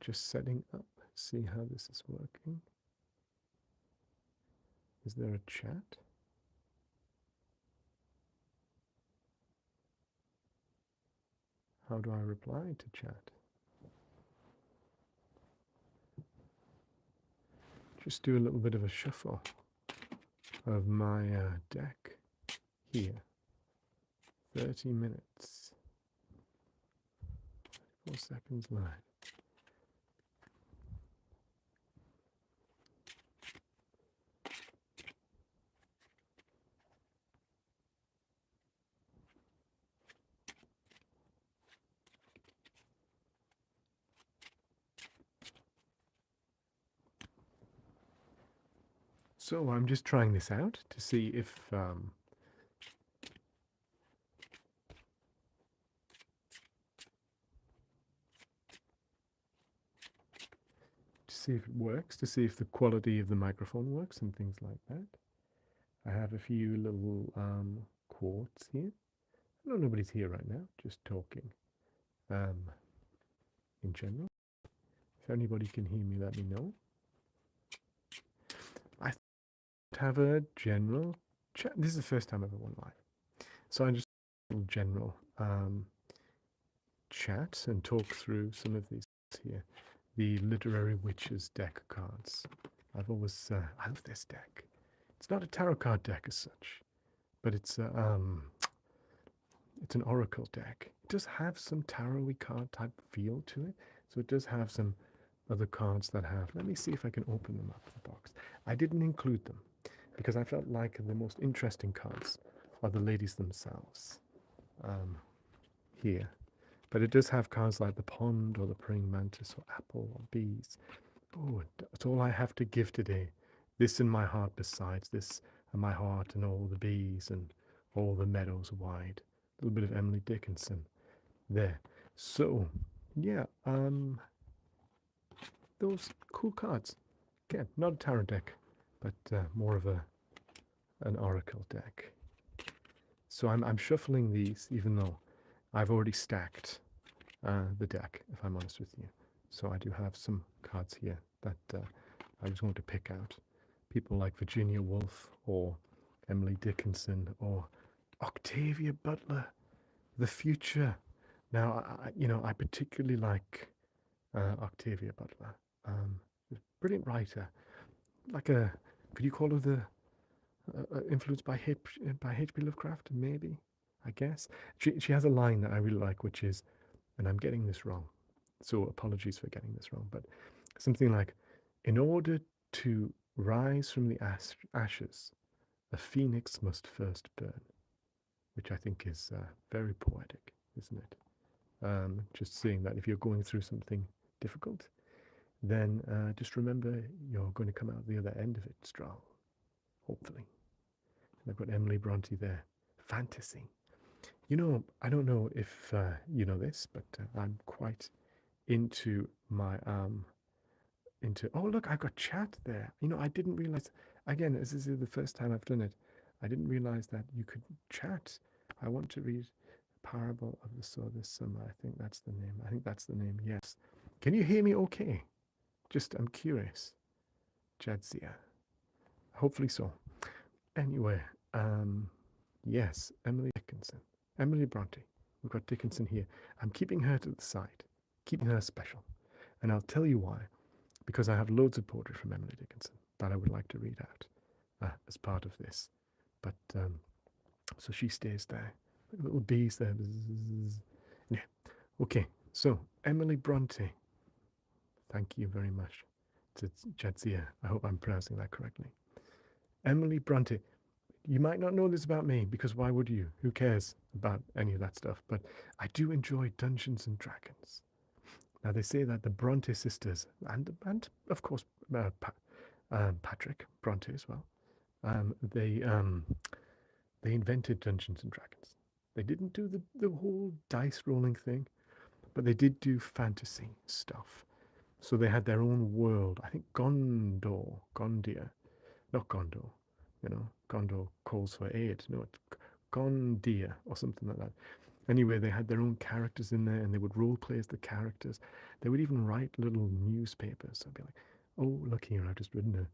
just setting up, see how this is working. Is there a chat? How do I reply to chat? Just do a little bit of a shuffle of my deck here. 30 minutes. 4 seconds live. So I'm just trying this out to see if it works, to see if the quality of the microphone works and things like that. I have a few little quotes here. No, nobody's here right now, just talking in general. If anybody can hear me, let me know. I have a general chat. This is the first time I've ever went live. So I just general chat and talk through some of these here. The Literary Witches deck cards. I've always, I love this deck. It's not a tarot card deck as such, but it's an oracle deck. It does have some tarot-y card type feel to it, so it does have some other cards that have. Let me see if I can open them up the box. I didn't include them because I felt like the most interesting cards are the ladies themselves here. But it does have cards like the pond or the praying mantis or apple or bees. Oh, that's all I have to give today. This and my heart besides, this and my heart and all the bees and all the meadows wide. A little bit of Emily Dickinson there. So, yeah, those cool cards. Again, not a tarot deck, but more of an oracle deck. So I'm shuffling these, even though I've already stacked the deck, if I'm honest with you. So I do have some cards here that I was going to pick out. People like Virginia Woolf or Emily Dickinson or Octavia Butler, The Future. Now, I particularly like Octavia Butler. Brilliant writer. Like could you call her the influenced by H.P. Lovecraft? Maybe, I guess. She has a line that I really like, which is, and I'm getting this wrong, so apologies for getting this wrong, but something like, in order to rise from the ashes, a phoenix must first burn, which I think is very poetic, isn't it? Just saying that if you're going through something difficult, then just remember you're going to come out the other end of it strong, hopefully. And I've got Emily Bronte there. Fantasy. You know, I don't know if you know this, but I'm quite into my oh look, I've got chat there. You know, I didn't realize, again, this is the first time I've done it, I didn't realize that you could chat. I want to read Parable of the Sower this summer. I think that's the name. Yes. Can you hear me okay? Just, I'm curious. Jadzia. Hopefully so. Anyway, yes, Emily Dickinson. Emily Bronte. We've got Dickinson here. I'm keeping her to the side, keeping her special. And I'll tell you why. Because I have loads of poetry from Emily Dickinson that I would like to read out as part of this. But, so she stays there. Little bees there. Bzzz. Yeah. Okay, so Emily Bronte. Thank you very much to Jadzia. I hope I'm pronouncing that correctly. Emily Bronte. You might not know this about me, because why would you? Who cares about any of that stuff? But I do enjoy Dungeons and Dragons. Now, they say that the Bronte sisters, and of course Patrick Bronte as well, they invented Dungeons and Dragons. They didn't do the whole dice rolling thing, but they did do fantasy stuff. So they had their own world. I think Gondia, not Gondor, Gondor calls for aid. No, it's Gondia or something like that. Anyway, they had their own characters in there, and they would role play as the characters. They would even write little newspapers. So I'd be like, "Oh, look here! I've just written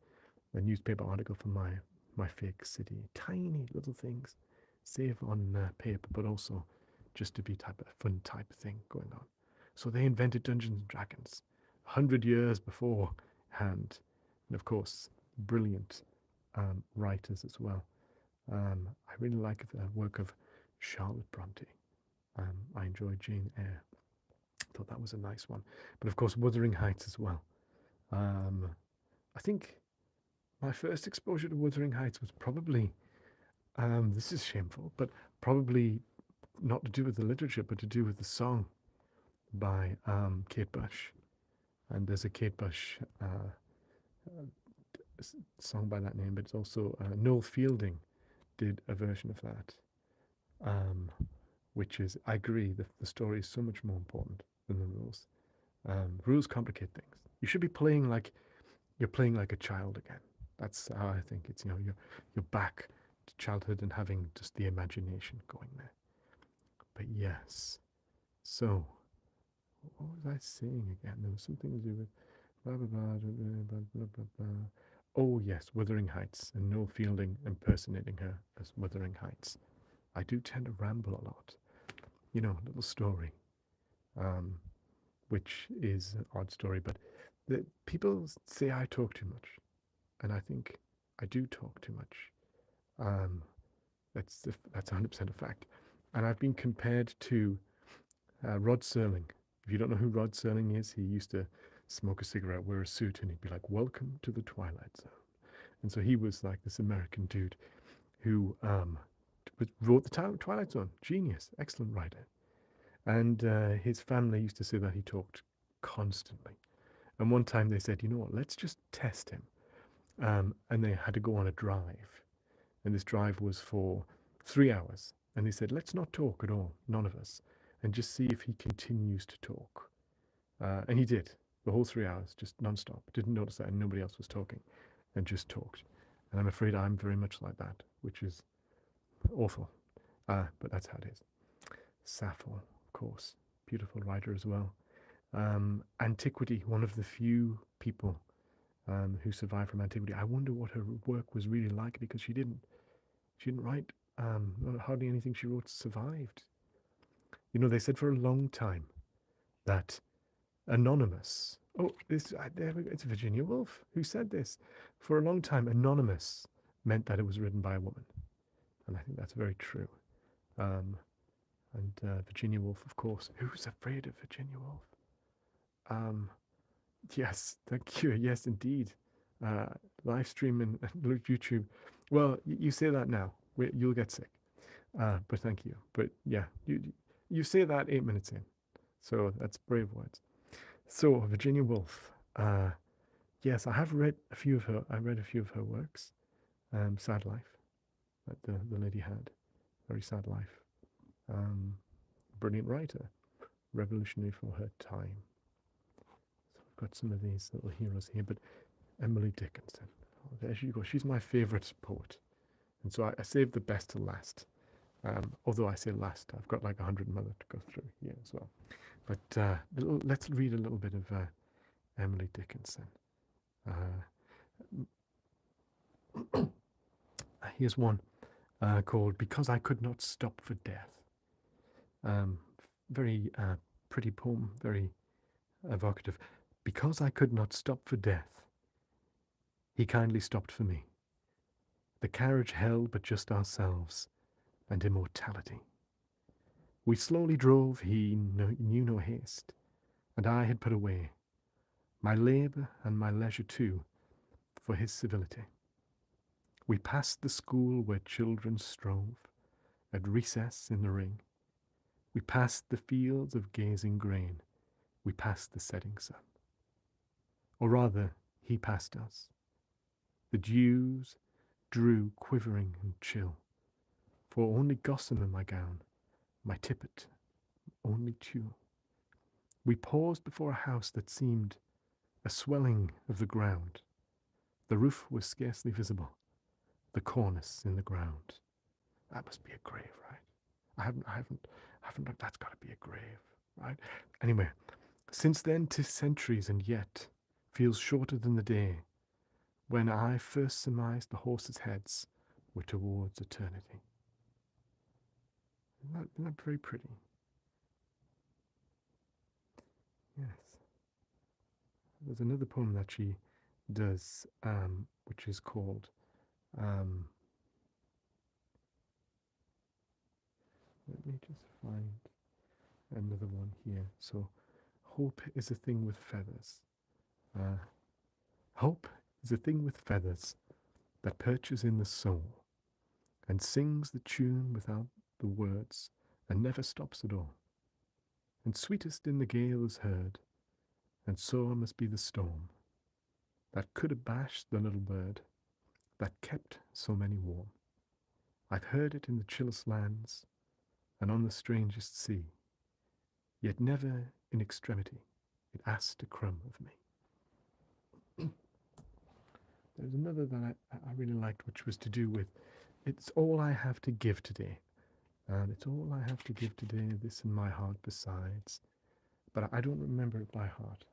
a newspaper article for my fake city." Tiny little things, save on paper, but also just to be type of fun type thing going on. So they invented Dungeons and Dragons 100 years beforehand, and of course, brilliant writers as well. I really like the work of Charlotte Bronte. I enjoyed Jane Eyre. Thought that was a nice one. But of course, Wuthering Heights as well. I think my first exposure to Wuthering Heights was probably, this is shameful, but probably not to do with the literature, but to do with the song by Kate Bush. And there's a Kate Bush song by that name, but it's also Noel Fielding did a version of that, which is, I agree, the story is so much more important than the rules. Rules complicate things. You should be playing like you're playing like a child again. That's how I think it's. You're back to childhood and having just the imagination going there. But yes, so what was I saying again? There was something to do with blah blah blah blah blah blah blah. Oh yes, Wuthering Heights, and Noel Fielding impersonating her as Wuthering Heights. I do tend to ramble a lot. A little story, which is an odd story, but people say I talk too much, and I think I do talk too much. That's 100% a fact. And I've been compared to Rod Serling. If you don't know who Rod Serling is, he used to smoke a cigarette, wear a suit, and he'd be like, "Welcome to the Twilight Zone." And so he was like this American dude who wrote the Twilight Zone. Genius, excellent writer. And his family used to say that he talked constantly. And one time they said, "You know what, let's just test him." And they had to go on a drive. And this drive was for 3 hours. And they said, "Let's not talk at all, none of us, and just see if he continues to talk." And he did, the whole 3 hours, just non-stop. Didn't notice that, and nobody else was talking, and just talked. And I'm afraid I'm very much like that, which is awful. But that's how it is. Sappho, of course, beautiful writer as well. Antiquity, one of the few people who survived from antiquity. I wonder what her work was really like, because she didn't write, hardly anything she wrote survived. They said for a long time that anonymous, it's Virginia Woolf who said this. For a long time, anonymous meant that it was written by a woman. And I think that's very true. And Virginia Woolf, of course. Who's afraid of Virginia Woolf? Yes, thank you. Yes, indeed. Live stream and YouTube. Well, you say that now. You'll get sick. But thank you. But yeah, you say that 8 minutes in. So that's brave words. So Virginia Woolf. Yes, I have read a few of her. I read a few of her works. Sad life that the lady had. Very sad life. Brilliant writer. Revolutionary for her time. So I've got some of these little heroes here. But Emily Dickinson. Oh, there she goes. She's my favourite poet. And so I saved the best to last. Although I say last, I've got like 100 more to go through here as well. But let's read a little bit of Emily Dickinson. Here's one called "Because I Could Not Stop for Death." Very pretty poem, very evocative. Because I could not stop for death, he kindly stopped for me. The carriage held but just ourselves and immortality. We slowly drove, he knew no haste, and I had put away my labour and my leisure too for his civility. We passed the school where children strove at recess in the ring. We passed the fields of gazing grain. We passed the setting sun. Or rather, he passed us. The dews drew quivering and chill, for only gossamer my gown, my tippet, only tulle. We paused before a house that seemed a swelling of the ground. The roof was scarcely visible, the cornice in the ground. That must be a grave, right? I haven't I haven't looked. That's got to be a grave, right? Anyway, since then 'tis centuries, and yet feels shorter than the day when I first surmised the horses' heads were towards eternity. Isn't that very pretty? Yes. There's another poem that she does, which is called, let me just find another one here. So, hope is a thing with feathers. Hope is a thing with feathers that perches in the soul and sings the tune without the words and never stops at all. And sweetest in the gale is heard, and sore must be the storm that could abash the little bird that kept so many warm. I've heard it in the chillest lands and on the strangest sea, yet never in extremity it asked a crumb of me. There's another that I really liked, which was to do with, it's all I have to give today. And it's all I have to give today, this and my heart besides. But I don't remember it by heart.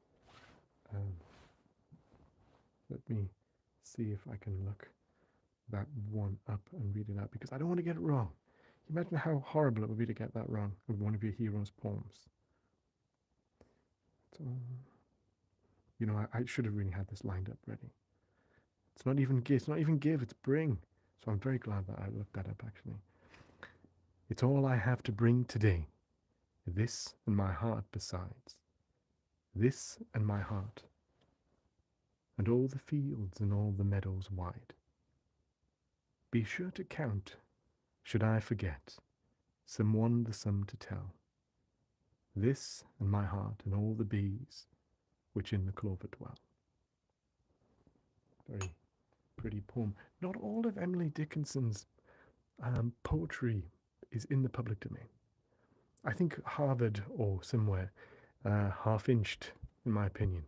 Let me see if I can look that one up and read it out, because I don't want to get it wrong. Imagine how horrible it would be to get that wrong with one of your hero's poems. So, you know, I should have really had this lined up ready. It's not even give, it's bring. So I'm very glad that I looked that up, actually. It's all I have to bring today, this and my heart besides. This and my heart, and all the fields and all the meadows wide. Be sure to count, should I forget, someone the sum to tell. This and my heart and all the bees which in the clover dwell. Very pretty poem. Not all of Emily Dickinson's poetry is in the public domain. I think Harvard or somewhere half-inched, in my opinion,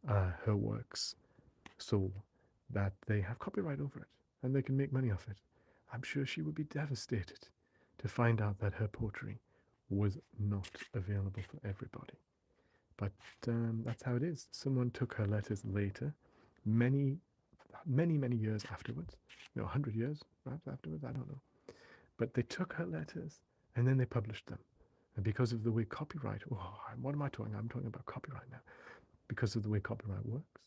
her works so that they have copyright over it and they can make money off it. I'm sure she would be devastated to find out that her poetry was not available for everybody. But that's how it is. Someone took her letters later, many years afterwards, 100 years perhaps afterwards, I don't know. But they took her letters and then they published them. And because of the way copyright, what am I talking? I'm talking about copyright now. Because of the way copyright works,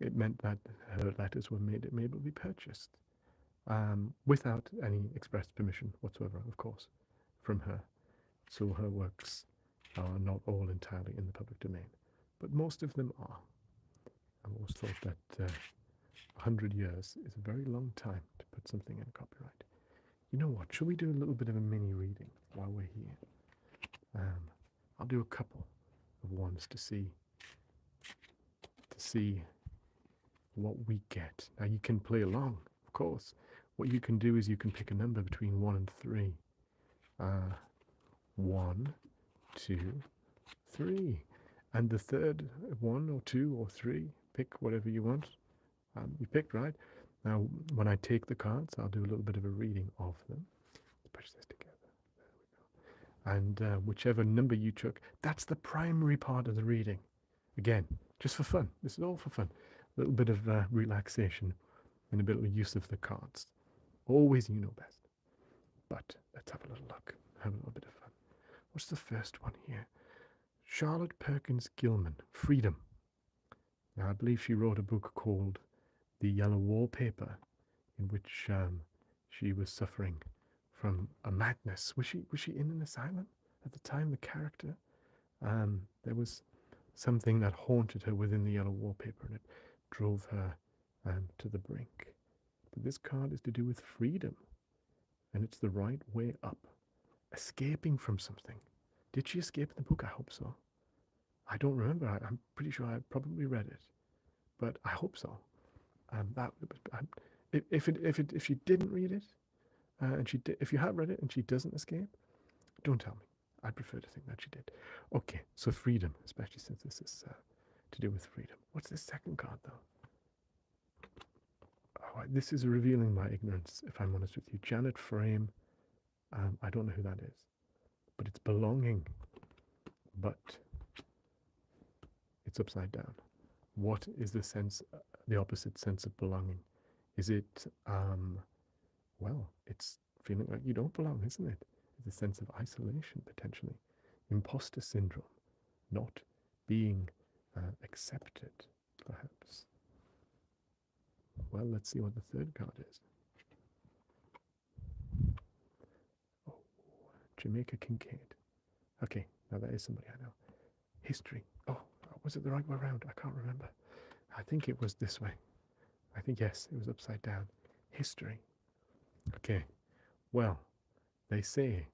it meant that her letters were able to be purchased without any express permission whatsoever, of course, from her. So her works are not all entirely in the public domain, but most of them are. I've always thought that 100 years is a very long time to put something in copyright. You know what? Shall we do a little bit of a mini reading while we're here? I'll do a couple of ones to see what we get. Now you can play along, of course. What you can do is you can pick a number between 1 and 3. 1, 2, 3. And the third 1 or 2 or 3, pick whatever you want. You picked, right? Now, when I take the cards, I'll do a little bit of a reading of them. Let's push this together. There we go. And whichever number you took, that's the primary part of the reading. Again, just for fun. This is all for fun. A little bit of relaxation and a bit of use of the cards. Always you know best. But let's have a little look. Have a little bit of fun. What's the first one here? Charlotte Perkins Gilman, Freedom. Now, I believe she wrote a book called The Yellow Wallpaper, in which she was suffering from a madness. Was she in an asylum at the time, the character? There was something that haunted her within the yellow wallpaper, and it drove her to the brink. But this card is to do with freedom, and it's the right way up. Escaping from something. Did she escape in the book? I hope so. I don't remember. I'm pretty sure I probably read it, but I hope so. If she didn't read it, if you have read it and she doesn't escape, don't tell me. I'd prefer to think that she did. Okay, so freedom, especially since this is to do with freedom. What's this second card, though? Oh, this is revealing my ignorance, if I'm honest with you. Janet Frame. I don't know who that is, but it's belonging, but it's upside down. What is the sense, the opposite sense of belonging? Is it, well, it's feeling like you don't belong, isn't it? It's a sense of isolation, potentially. Imposter syndrome, not being accepted, perhaps. Well, let's see what the third card is. Oh, Jamaica Kincaid. Okay, now that is somebody I know. History. Oh, was it the right way around? I can't remember. I think it was this way. I think, yes, it was upside down. History. Okay, well, they say,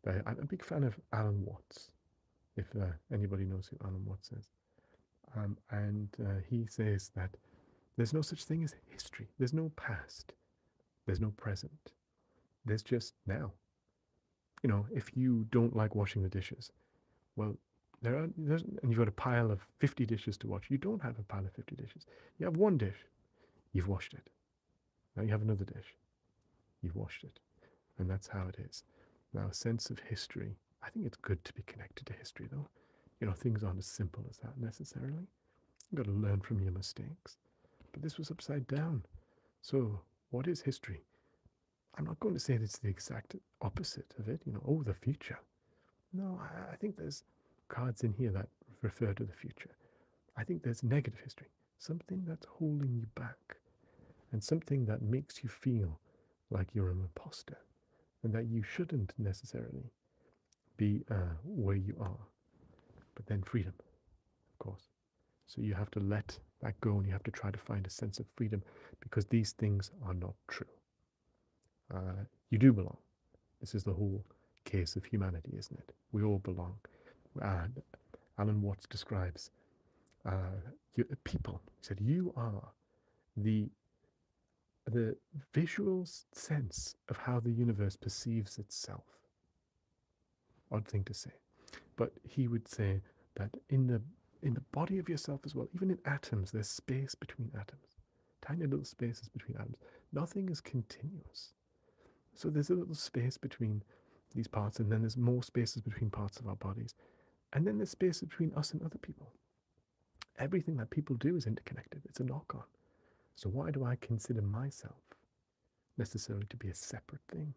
I'm a big fan of Alan Watts, if anybody knows who Alan Watts is. And he says that there's no such thing as history. There's no past. There's no present. There's just now. You know, if you don't like washing the dishes, well, and you've got a pile of 50 dishes to wash. You don't have a pile of 50 dishes. You have one dish. You've washed it. Now you have another dish. You've washed it. And that's how it is. Now, a sense of history. I think it's good to be connected to history, though. You know, things aren't as simple as that necessarily. You've got to learn from your mistakes. But this was upside down. So, what is history? I'm not going to say it's the exact opposite of it, you know, oh, the future. No, I think there's cards in here that refer to the future. I think there's negative history, something that's holding you back, and something that makes you feel like you're an imposter, and that you shouldn't necessarily be where you are. But then freedom, of course. So you have to let that go, and you have to try to find a sense of freedom, because these things are not true. You do belong. This is the whole case of humanity, isn't it? We all belong. Alan Watts describes people. He said, you are the visual sense of how the universe perceives itself. Odd thing to say. But he would say that in the body of yourself as well, even in atoms, there's space between atoms. Tiny little spaces between atoms. Nothing is continuous. So there's a little space between these parts, and then there's more spaces between parts of our bodies. And then there's spaces between us and other people. Everything that people do is interconnected. It's a knock-on. So why do I consider myself necessarily to be a separate thing?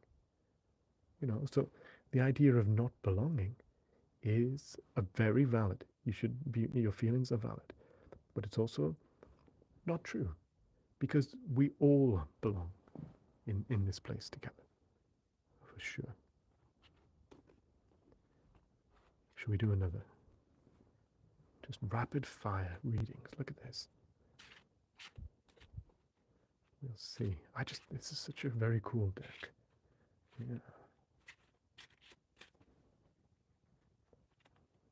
You know, so the idea of not belonging is a very valid. Your feelings are valid. But it's also not true, because we all belong in this place together. For sure. Should we do another? Just rapid fire readings. Look at this. We'll see. This is such a very cool deck. Yeah.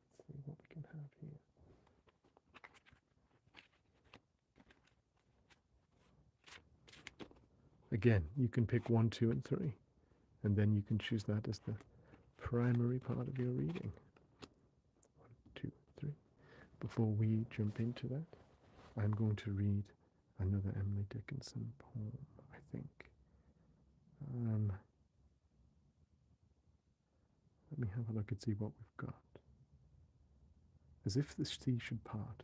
Let's see what we can have here. Again, you can pick 1, 2, and 3. And then you can choose that as the primary part of your reading. 1, 2, 3. Before we jump into that, I'm going to read another Emily Dickinson poem, I think. Let me have a look and see what we've got. As If the Sea Should Part.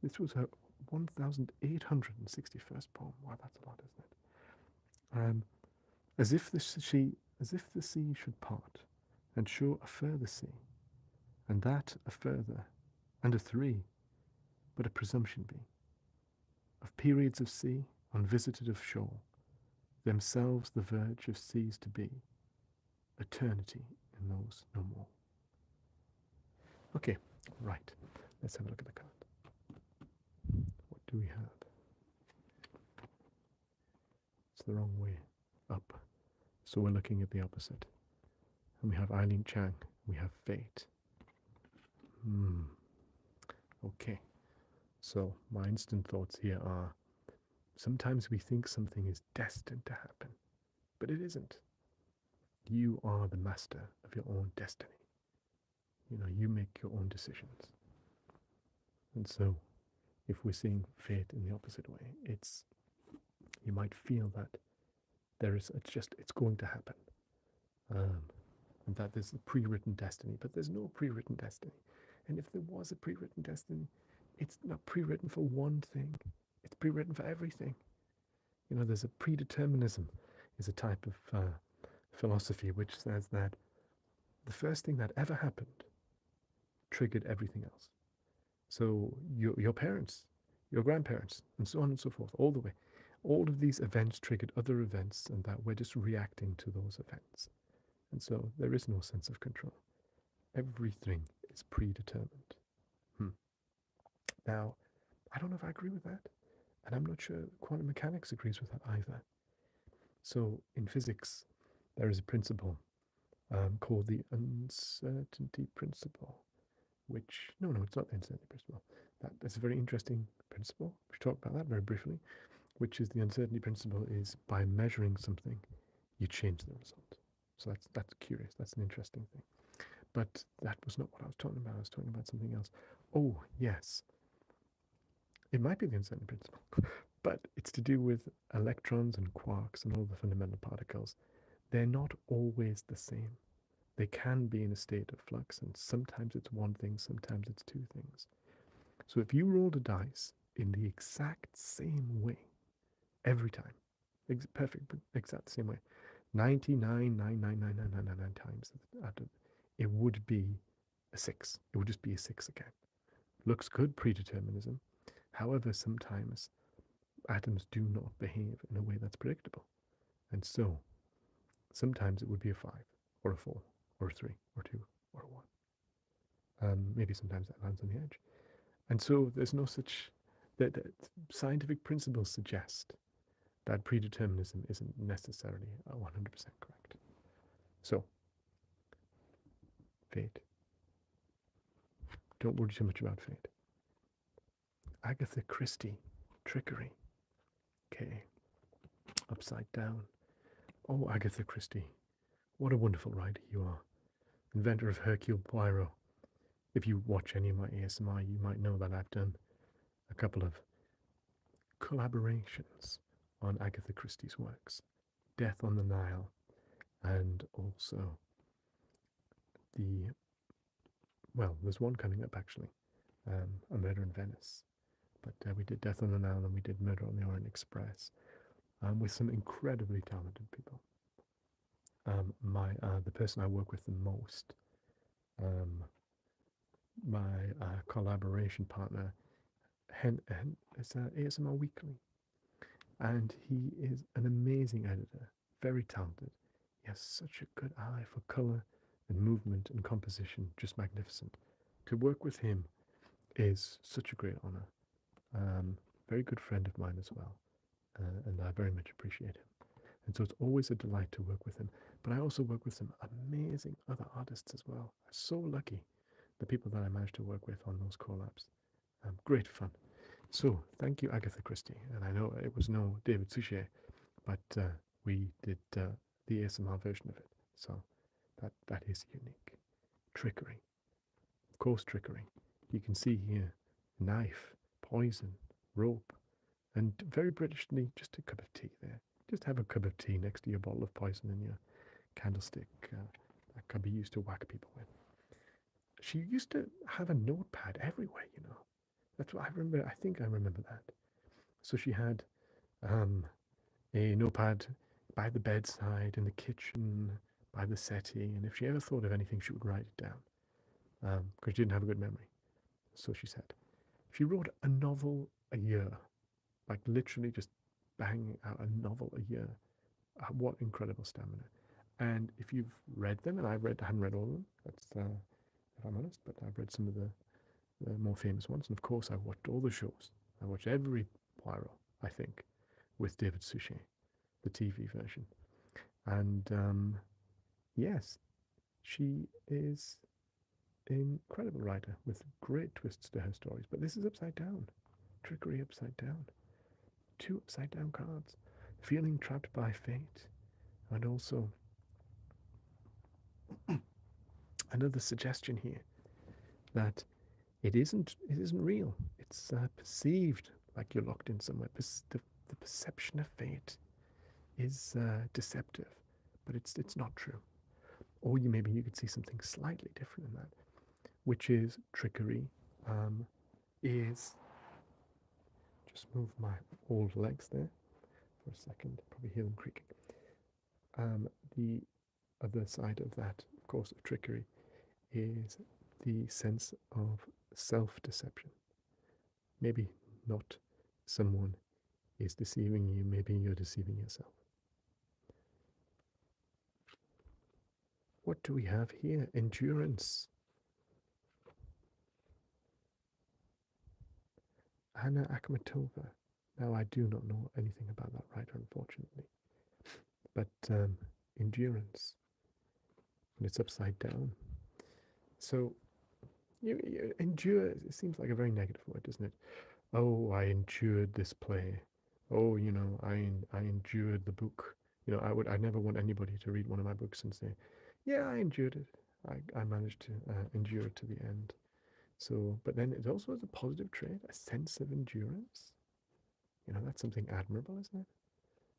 This was her 1,861st poem. Wow, that's a lot, isn't it? As if the sea should part, and show a further sea, and that a further, and a 3, but a presumption be, of periods of sea, unvisited of shore, themselves the verge of seas to be, eternity in those no more. Okay, right. Let's have a look at the card. What do we have? It's the wrong way up. So we're looking at the opposite. And we have Eileen Chang. We have fate. Okay. So my instant thoughts here are, sometimes we think something is destined to happen, but it isn't. You are the master of your own destiny. You know, you make your own decisions. And so, if we're seeing fate in the opposite way, you might feel that it's going to happen. and that there's a pre-written destiny, but there's no pre-written destiny. And if there was a pre-written destiny, it's not pre-written for one thing, it's pre-written for everything. You know, there's a predeterminism is a type of philosophy which says that the first thing that ever happened triggered everything else. So your parents, your grandparents, and so on and so forth, all the way. All of these events triggered other events, and that we're just reacting to those events. And so there is no sense of control. Everything is predetermined. Now, I don't know if I agree with that, and I'm not sure quantum mechanics agrees with that either. So in physics, there is a principle called the uncertainty principle, which, no, it's not the uncertainty principle. That's a very interesting principle. We should talk about that very briefly, which is the uncertainty principle is by measuring something, you change the result. So that's curious. That's an interesting thing. But that was not what I was talking about. I was talking about something else. Oh, yes. It might be the uncertainty principle, but it's to do with electrons and quarks and all the fundamental particles. They're not always the same. They can be in a state of flux, and sometimes it's one thing, sometimes it's two things. So if you rolled a dice in the exact same way every time, perfect, exact same way, 99,999,999 times, it would be a 6. It would just be a 6 again. Looks good, predeterminism. However, sometimes atoms do not behave in a way that's predictable. And so, sometimes it would be a 5, or a 4, or a 3, or 2, or a 1. Maybe sometimes that lands on the edge. And so there's no such, that scientific principles suggest that predeterminism isn't necessarily 100% correct. So, fate. Don't worry too much about fate. Agatha Christie, trickery. Okay, upside down. Oh, Agatha Christie, what a wonderful writer you are. Inventor of Hercule Poirot. If you watch any of my ASMR, you might know that I've done a couple of collaborations on Agatha Christie's works. Death on the Nile, and also there's one coming up actually, A Murder in Venice. But we did Death on the Nile and we did Murder on the Orient Express with some incredibly talented people. The person I work with the most, my collaboration partner, is ASMR Weekly, and he is an amazing editor, very talented. He has such a good eye for color and movement and composition, just magnificent. To work with him is such a great honor. Very good friend of mine as well, and I very much appreciate him. And so it's always a delight to work with him. But I also work with some amazing other artists as well. I'm so lucky, the people that I managed to work with on those collabs. Great fun. So thank you, Agatha Christie. And I know it was no David Suchet, but we did the ASMR version of it. So that is unique. Trickery. Of course, trickery. You can see here knife, poison, rope, and very Britishly, just a cup of tea there. Just have a cup of tea next to your bottle of poison and your candlestick that can be used to whack people with. She used to have a notepad everywhere, you know. That's what I remember. I think I remember that. So she had a notepad by the bedside, in the kitchen, by the settee, and if she ever thought of anything, she would write it down, because she didn't have a good memory. So she said. She wrote a novel a year, like literally just banging out a novel a year. What incredible stamina. And if you've read them, and I haven't read all of them, that's if I'm honest, but I've read some of the more famous ones. And of course, I've watched all the shows. I watched every Poirot, I think, with David Suchet, the TV version. And yes, she is an incredible writer with great twists to her stories. But this is upside down. Trickery upside down. 2 upside down cards. Feeling trapped by fate. And also another suggestion here that it isn't real. It's perceived like you're locked in somewhere. The perception of fate is deceptive, but it's not true. Or maybe you could see something slightly different in that, which is trickery. Is just move my old legs there for a second. Probably hear them creaking. The other side of that, of course, of trickery is the sense of self-deception. Maybe not someone is deceiving you, maybe you're deceiving yourself. What do we have here? Endurance. Anna Akhmatova. Now, I do not know anything about that writer, unfortunately. But endurance. And it's upside down. So, you endure, it seems like a very negative word, doesn't it? Oh, I endured this play. Oh, I endured the book. I never want anybody to read one of my books and say, yeah, I endured it. I managed to endure it to the end. So, but then it also has a positive trait, a sense of endurance. That's something admirable, isn't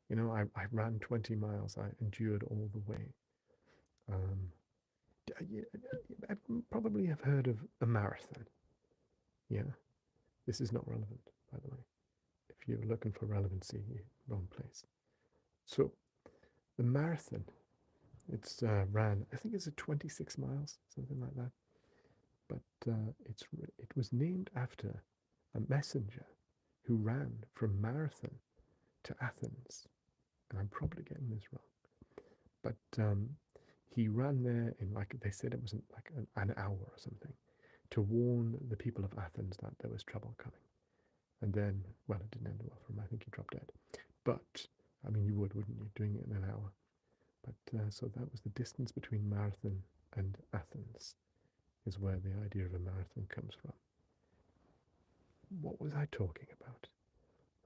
it? I ran 20 miles. I endured all the way. I probably have heard of a marathon. Yeah. This is not relevant, by the way. If you're looking for relevancy, wrong place. So, the marathon, it's ran, I think it's 26 miles, something like that. But it was named after a messenger who ran from Marathon to Athens. And I'm probably getting this wrong. But he ran there in, like, they said it was like an hour or something, to warn the people of Athens that there was trouble coming. And then, well, it didn't end well for him. I think he dropped dead. But, I mean, you wouldn't you, doing it in an hour. But, so that was the distance between Marathon and Athens, is where the idea of a marathon comes from. What was I talking about?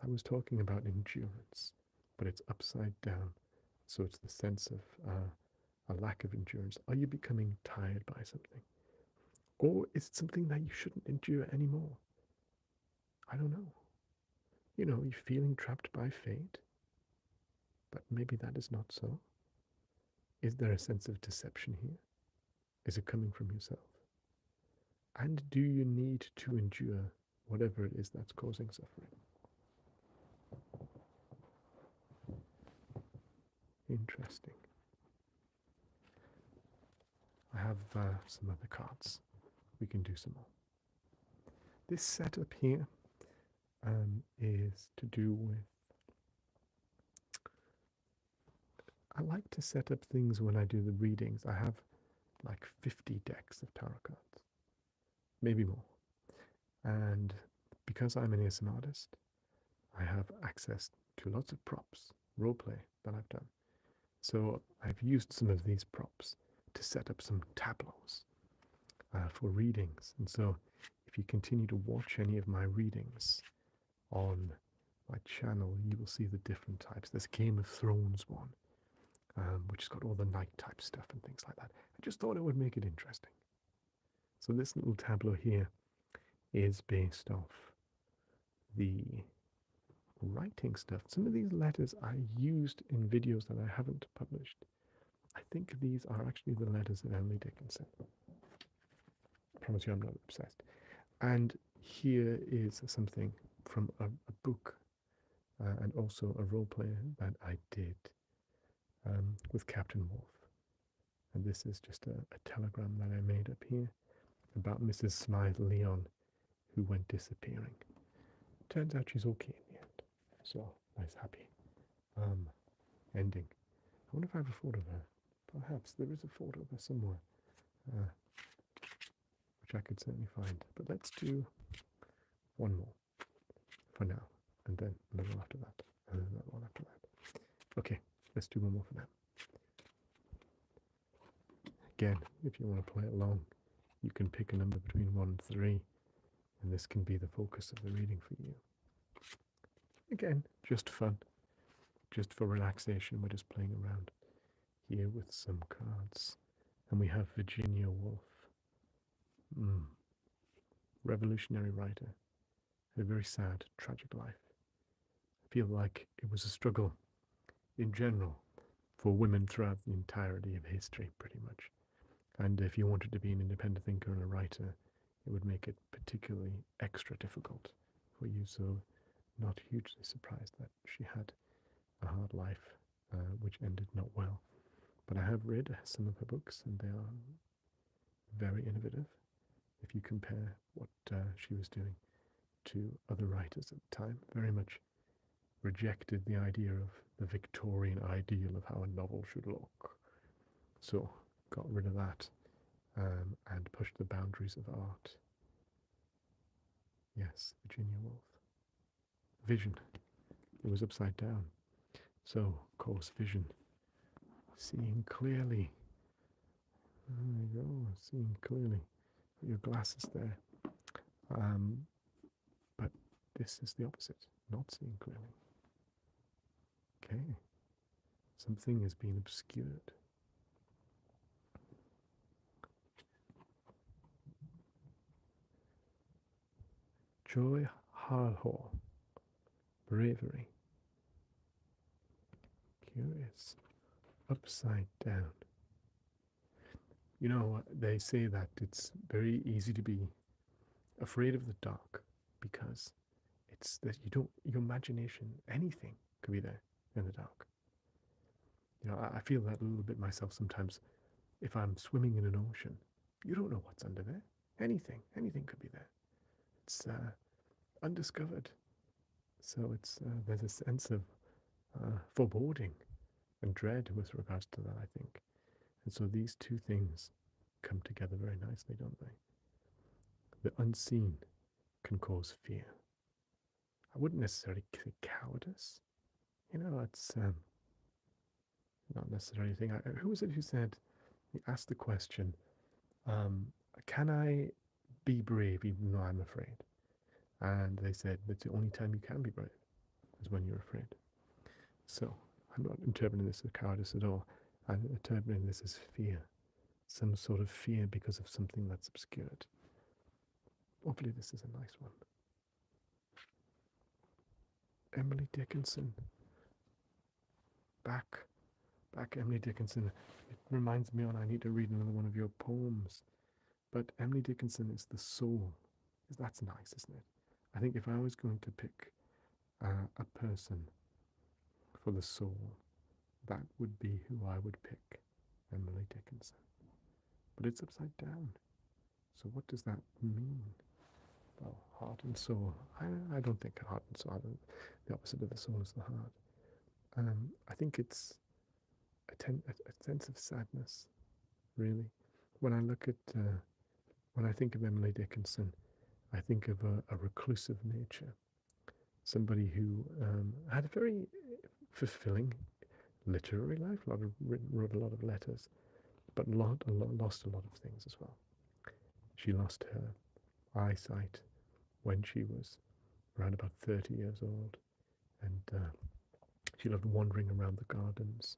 I was talking about endurance, but it's upside down. So it's the sense of a lack of endurance. Are you becoming tired by something? Or is it something that you shouldn't endure anymore? I don't know. You're feeling trapped by fate, but maybe that is not so. Is there a sense of deception here? Is it coming from yourself? And do you need to endure whatever it is that's causing suffering? Interesting. I have some other cards. We can do some more. This setup here is to do with... I like to set up things when I do the readings. I have like 50 decks of tarot cards, maybe more. And because I'm an ASMR artist, I have access to lots of props, roleplay that I've done. So I've used some of these props to set up some tableaus for readings. And so if you continue to watch any of my readings on my channel, you will see the different types. There's Game of Thrones one, which has got all the night type stuff and things like that. I just thought it would make it interesting. So this little tableau here is based off the writing stuff. Some of these letters I used in videos that I haven't published. I think these are actually the letters of Emily Dickinson. I promise you I'm not obsessed. And here is something from a book and also a role play that I did with Captain Wolf. And this is just a telegram that I made up here about Mrs. Smythe Leon, who went disappearing. Turns out she's okay in the end. So, nice, happy ending. I wonder if I have a photo of her. Perhaps there is a photo of her somewhere, which I could certainly find. But let's do one more for now, and then another one after that, and then another one after that. Okay, let's do one more for now. Again, if you want to play it along, you can pick a number between 1 and 3, and this can be the focus of the reading for you. Again, just fun, just for relaxation. We're just playing around here with some cards. And we have Virginia Woolf. Revolutionary writer. Had a very sad, tragic life. I feel like it was a struggle in general for women throughout the entirety of history, pretty much. And if you wanted to be an independent thinker and a writer, it would make it particularly extra difficult for you. So, not hugely surprised that she had a hard life, which ended not well. But I have read some of her books, and they are very innovative if you compare what she was doing to other writers at the time. Very much rejected the idea of the Victorian ideal of how a novel should look. So got rid of that and pushed the boundaries of art. Yes, Virginia Woolf. Vision. It was upside down. So, of course, vision. Seeing clearly. There you go, seeing clearly. Put your glasses there. But this is the opposite, not seeing clearly. Okay. Something has been obscured. Joy, Harhor. Bravery. Curious. Upside down. You know, they say that it's very easy to be afraid of the dark because it's that your imagination, anything could be there in the dark. You know, I feel that a little bit myself sometimes. If I'm swimming in an ocean, you don't know what's under there. Anything could be there. It's undiscovered. So there's a sense of foreboding and dread with regards to that, I think. And so these two things come together very nicely, don't they? The unseen can cause fear. I wouldn't necessarily say cowardice. You know, it's not necessarily a thing. Who was it who said, he asked the question, can I be brave even though I'm afraid? And they said, that's the only time you can be brave, is when you're afraid. So I'm not interpreting this as cowardice at all. I'm interpreting this as fear. Some sort of fear because of something that's obscured. Hopefully this is a nice one. Emily Dickinson. Back Emily Dickinson. It reminds me I need to read another one of your poems. But Emily Dickinson is the soul. That's nice, isn't it? I think if I was going to pick a person for the soul, that would be who I would pick, Emily Dickinson. But it's upside down. So what does that mean? Well, heart and soul. I don't think heart and soul. The opposite of the soul is the heart. I think it's a sense of sadness, really. When I look at, when I think of Emily Dickinson, I think of a reclusive nature. Somebody who had a very fulfilling literary life, wrote a lot of letters, but lost a lot of things as well. She lost her eyesight when she was around about 30 years old, and she loved wandering around the gardens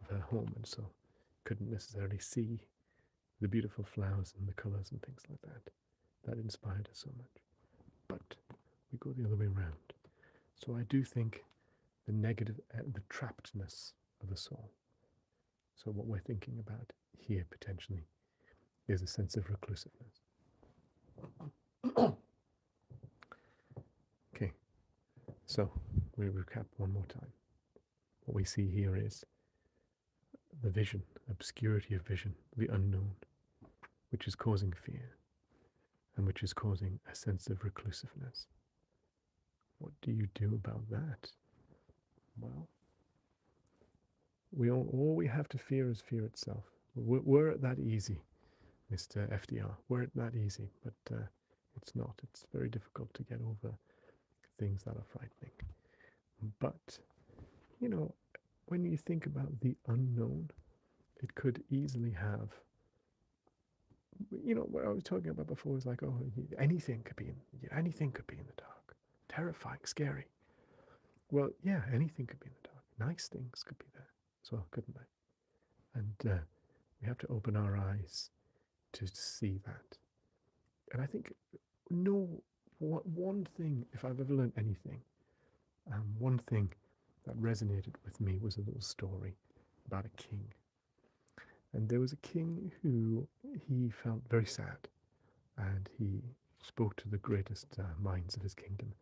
of her home, and so couldn't necessarily see the beautiful flowers and the colours and things like that. That inspired her so much. But we go the other way around. So I do think the negative, the trappedness of the soul. So what we're thinking about here potentially is a sense of reclusiveness. Okay, so we recap one more time. What we see here is the vision, obscurity of vision, the unknown, which is causing fear and which is causing a sense of reclusiveness. What do you do about that? Well, all we have to fear is fear itself. Were it that easy, Mr. FDR, were it that easy, but it's not. It's very difficult to get over things that are frightening. But, you know, when you think about the unknown, it could easily have, you know, what I was talking about before was like, oh, anything could be in the dark. Terrifying, scary. Well, yeah, anything could be in the dark. Nice things could be there as well, couldn't they? And we have to open our eyes to see that. And I think, one thing, if I've ever learned anything, one thing that resonated with me was a little story about a king. And there was a king who he felt very sad, and he spoke to the greatest minds of his kingdom,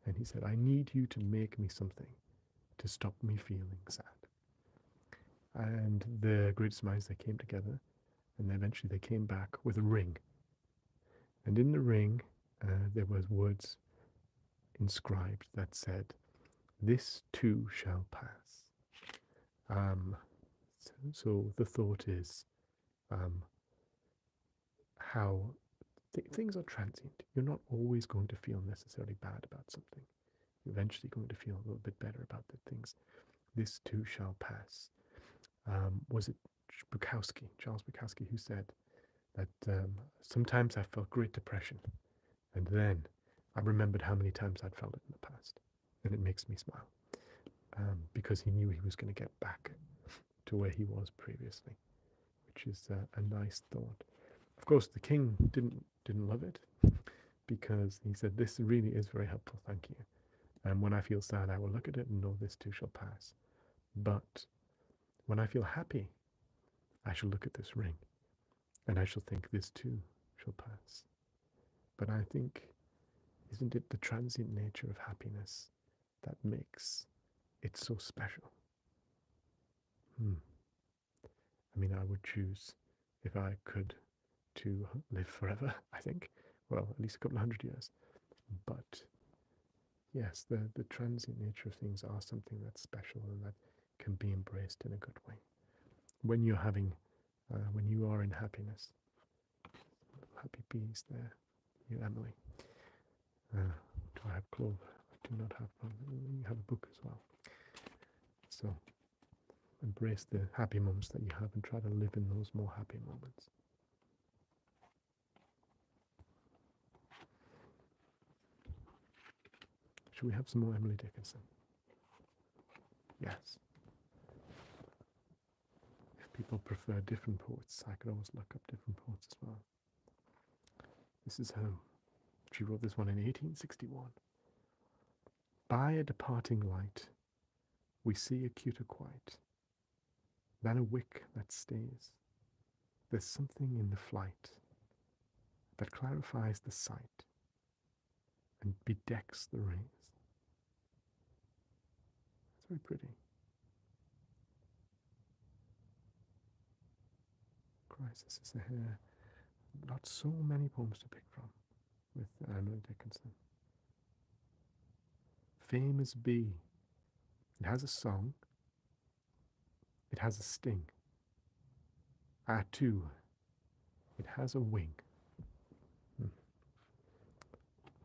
and he said, I need you to make me something to stop me feeling sad. And the greatest minds, they came together, and eventually they came back with a ring. And in the ring, there was words inscribed that said, this too shall pass. So the thought is how things are transient. You're not always going to feel necessarily bad about something. You're eventually going to feel a little bit better about the things. This too shall pass. Was it Charles Bukowski, who said that sometimes I felt great depression, and then I remembered how many times I'd felt it in the past, and it makes me smile, because he knew he was going to get back to where he was previously, which is a nice thought. Of course, the king didn't love it, because he said, this really is very helpful, thank you. And when I feel sad, I will look at it and know this too shall pass. But when I feel happy, I shall look at this ring, and I shall think this too shall pass. But I think, isn't it the transient nature of happiness that makes it so special? I mean, I would choose, if I could, to live forever, I think. Well, at least a couple of 100 years. But yes, the transient nature of things are something that's special and that can be embraced in a good way. When you're having, when you are in happiness, happy bees there, you, Emily. Do I have Clover? I do not have one. You have a book as well. So embrace the happy moments that you have and try to live in those more happy moments. Should we have some more Emily Dickinson? Yes. If people prefer different poets, I could always look up different poets as well. This is her. She wrote this one in 1861. By a departing light, we see acuter quite than a wick that stays. There's something in the flight that clarifies the sight and bedecks the rays. It's very pretty. Crisis is ahead. Not so many poems to pick from with Emily Dickinson. Fame is a bee. It has a song. It has a sting. Too, it has a wing.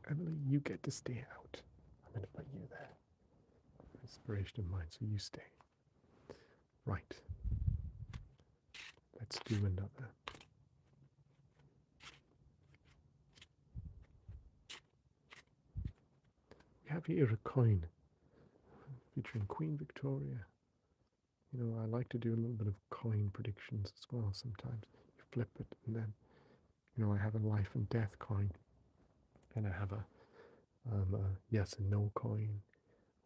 Emily, you get to stay out. I'm going to put you there. Inspiration of mine, so you stay. Right. Let's do another. We have here a coin featuring Queen Victoria. You know, I like to do a little bit of coin predictions as well sometimes. You flip it and then, you know, I have a life and death coin. And I have a yes and no coin.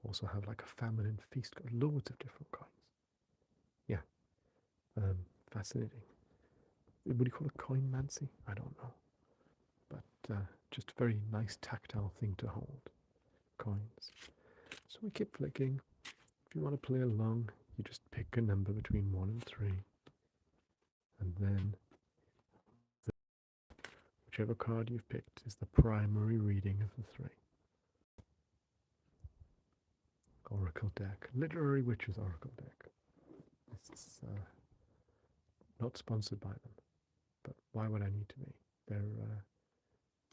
Also have like a famine and feast coin. Loads of different coins. Yeah. Fascinating. Would you call it coin-mancy? I don't know. But just a very nice tactile thing to hold. Coins. So we keep flicking. If you want to play along, you just pick a number between 1 and 3. And then whichever card you've picked is the primary reading of the 3. Oracle deck. Literary Witches Oracle deck. This is not sponsored by them. But why would I need to be?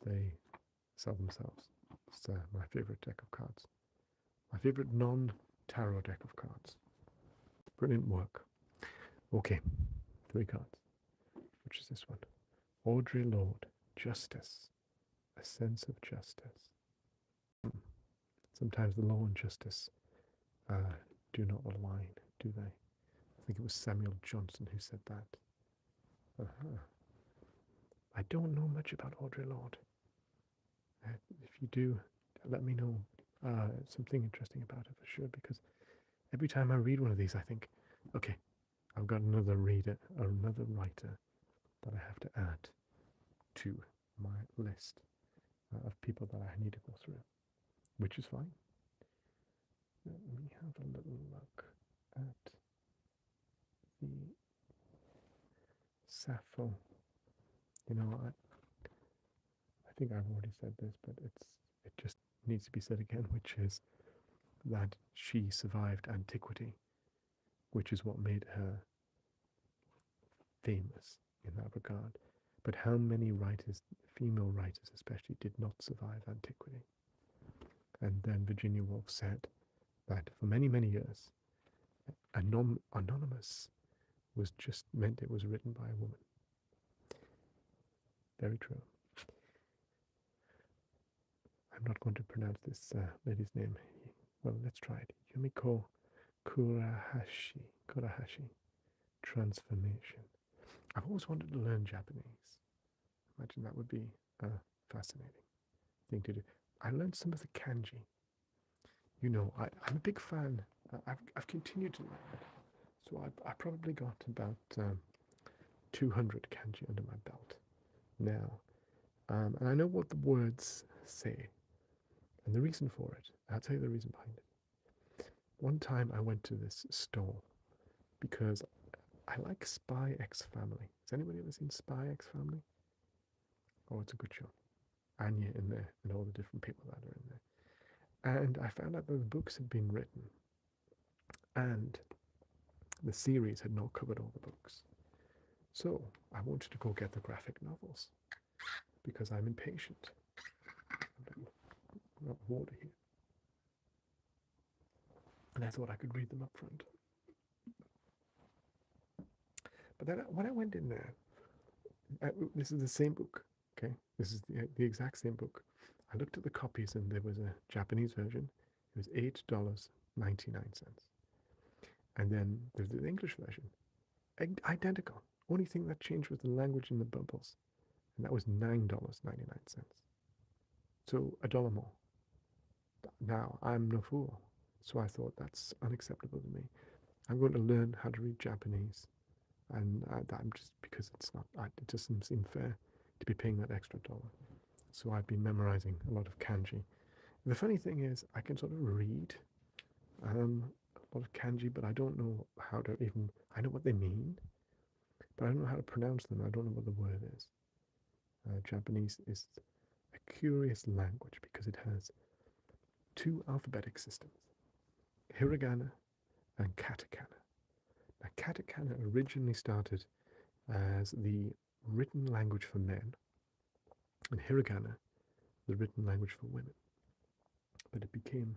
They sell themselves. It's my favorite deck of cards. My favorite non-tarot deck of cards. Brilliant work. Okay, 3 cards. Which is this one? Audre Lorde, Justice. A sense of justice. Sometimes the law and justice do not align, do they? I think it was Samuel Johnson who said that. I don't know much about Audre Lorde. If you do, let me know something interesting about it for sure, because every time I read one of these, I think, okay, I've got another reader, or another writer that I have to add to my list of people that I need to go through, which is fine. Let me have a little look at the Sappho. You know, I think I've already said this, but it just needs to be said again, which is that she survived antiquity, which is what made her famous in that regard. But how many writers, female writers especially, did not survive antiquity? And then Virginia Woolf said that for many, many years, anonymous was just meant it was written by a woman. Very true. I'm not going to pronounce this lady's name. Well, let's try it. Yumiko Kurahashi. Transformation. I've always wanted to learn Japanese. Imagine that would be a fascinating thing to do. I learned some of the kanji. You know, I'm a big fan. I've continued to learn. So I probably got about 200 kanji under my belt now. And I know what the words say. And the reason for it, I'll tell you the reason behind it. One time I went to this store because I like Spy X Family. Has anybody ever seen Spy X Family? Oh, it's a good show. Anya in there and all the different people that are in there. And I found out that the books had been written and the series had not covered all the books. So I wanted to go get the graphic novels because I'm impatient. I've got water here. And I thought I could read them up front. But then when I went in there, this is the same book, okay? This is the exact same book. I looked at the copies and there was a Japanese version. It was $8.99. And then there's the English version. Identical. Only thing that changed was the language in the bubbles. And that was $9.99. So $1 more. Now, I'm no fool. So I thought that's unacceptable to me. I'm going to learn how to read Japanese. And I'm just because it doesn't seem fair to be paying that extra $1. So I've been memorizing a lot of kanji. The funny thing is, I can sort of read a lot of kanji, but I don't know how to even, I know what they mean, but I don't know how to pronounce them. I don't know what the word is. Japanese is a curious language because it has two alphabetic systems, hiragana and katakana. Now, katakana originally started as the written language for men, and hiragana, the written language for women. But it became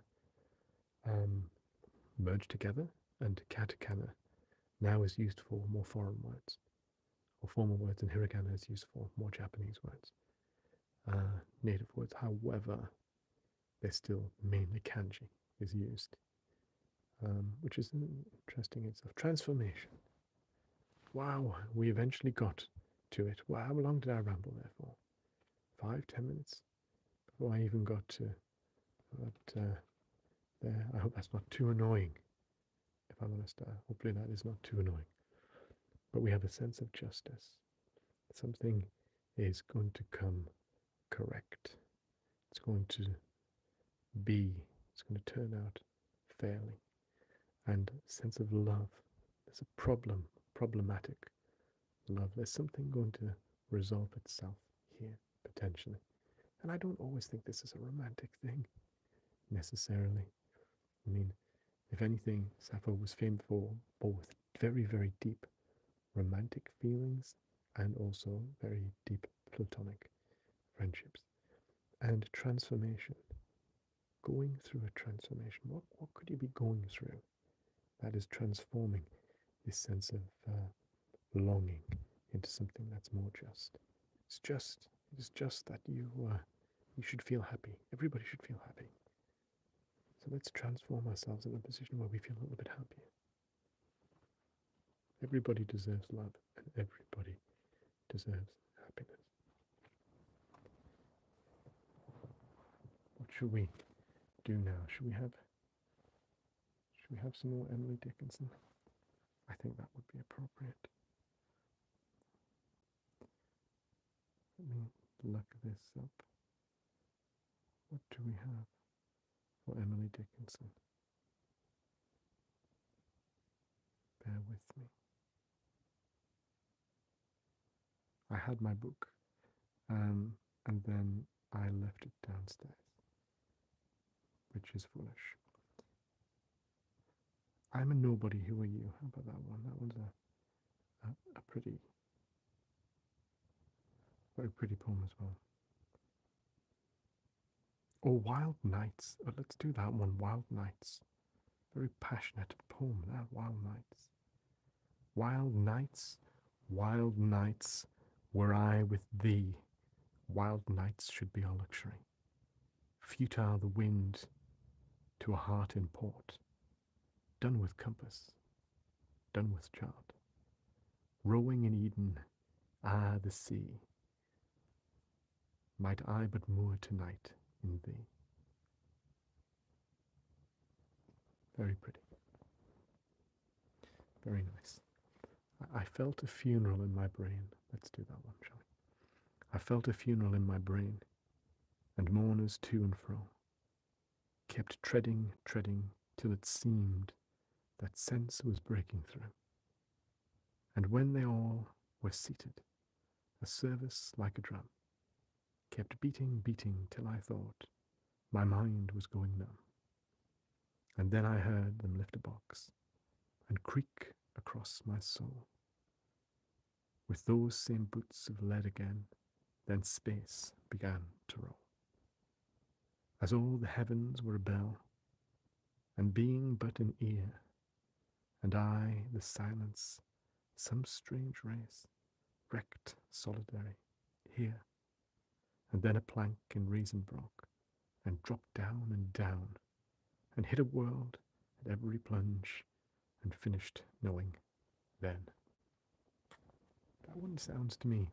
merged together, and katakana now is used for more foreign words, or formal words, and hiragana is used for more Japanese words, native words. However, there's still mainly kanji is used, which is interesting itself. Transformation. Wow, we eventually got to it. Wow, how long did I ramble there for? 5-10 minutes before I even got to that there. I hope that's not too annoying. If I'm honest, hopefully that is not too annoying. But we have a sense of justice. Something is going to come correct. It's going to turn out fairly. And sense of love. There's a problematic love. There's something going to resolve itself here, potentially. And I don't always think this is a romantic thing, necessarily. I mean, if anything, Sappho was famed for both very, very deep romantic feelings and also very deep platonic friendships. And transformation. Going through a transformation. What could you be going through that is transforming this sense of longing into something that's more just? It's just that you should feel happy. Everybody should feel happy. So let's transform ourselves in a position where we feel a little bit happier. Everybody deserves love, and everybody deserves happiness. What should we do now? Should we have some more Emily Dickinson? I think that would be appropriate. Let me look this up. What do we have for Emily Dickinson? Bear with me. I had my book, and then I left it downstairs, which is foolish. I'm a nobody, who are you? How about that one? That one's a pretty, very pretty poem as well. Oh, Wild Nights. Oh, let's do that one, Wild Nights. Very passionate poem, that, Wild Nights. Wild nights, were I with thee. Wild nights should be our luxury. Futile the wind to a heart in port. Done with compass, done with chart. Rowing in Eden, the sea. Might I but moor tonight in thee. Very pretty. Very nice. I felt a funeral in my brain. Let's do that one, shall we? I felt a funeral in my brain, and mourners to and fro kept treading, till it seemed that sense was breaking through. And when they all were seated, a service like a drum kept beating, till I thought my mind was going numb. And then I heard them lift a box and creak across my soul. With those same boots of lead again, then space began to roll. As all the heavens were a bell, and being but an ear, and I the silence, some strange race, wrecked solitary, here, and then a plank in reason broke, and dropped down, and hit a world at every plunge, and finished knowing then. That one sounds to me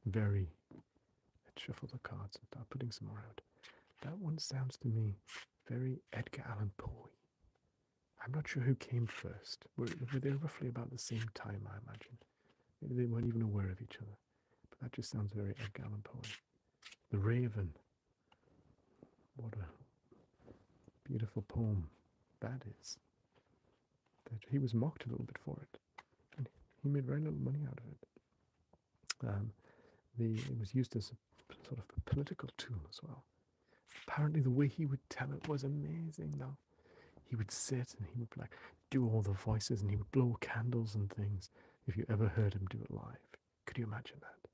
very, let's shuffle the cards and start putting some more out. That one sounds to me very Edgar Allan Poe. I'm not sure who came first. Were they roughly about the same time, I imagine? Maybe they weren't even aware of each other. But that just sounds very Edgar Allan Poe. The Raven. What a beautiful poem that is. That he was mocked a little bit for it. And he made very little money out of it. It was used as a sort of a political tool as well. Apparently the way he would tell it was amazing, though. He would sit and he would like do all the voices and he would blow candles and things. If you ever heard him do it live, could you imagine that?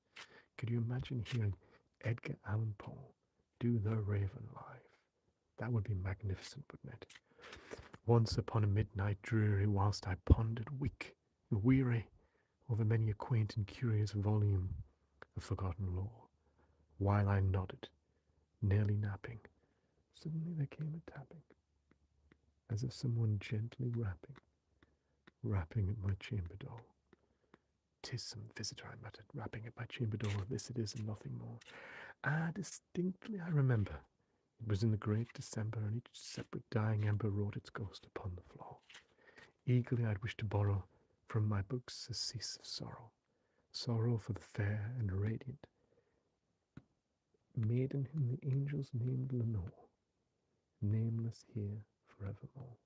Could you imagine hearing Edgar Allan Poe do The Raven live? That would be magnificent, wouldn't it? Once upon a midnight dreary, whilst I pondered weak and weary over many a quaint and curious volume of forgotten lore, while I nodded, nearly napping, suddenly there came a tapping, as if someone gently rapping at my chamber door. "'Tis some visitor," I muttered, "rapping at my chamber door. This it is and nothing more." Distinctly I remember. It was in the great December, and each separate dying ember wrought its ghost upon the floor. Eagerly I'd wish to borrow from my books a cease of sorrow, sorrow for the fair and radiant maiden whom the angels named Lenore, nameless here forevermore.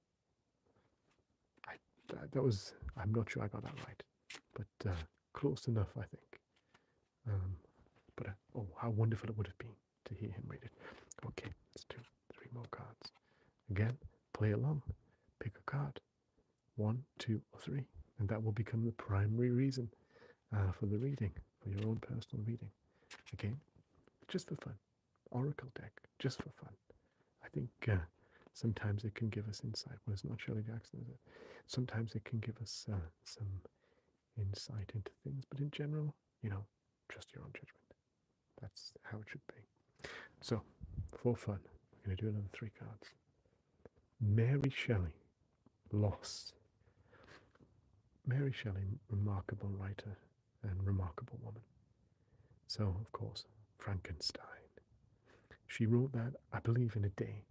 I'm not sure I got that right, but close enough, I think. But how wonderful it would have been to hear him read it. Okay, let's do 3 more cards. Again, play along. Pick a card. 1, 2, or 3. And that will become the primary reason for the reading, for your own personal reading. Again, just for fun. Oracle deck, just for fun. I think sometimes it can give us insight. Well, it's not Shirley Jackson, is it? Sometimes it can give us some insight into things. But in general, trust your own judgment. That's how it should be. So, for fun, we're going to do another 3 cards. Mary Shelley, Lost. Mary Shelley, remarkable writer and remarkable woman. So, of course, Frankenstein. She wrote that, I believe, in a day.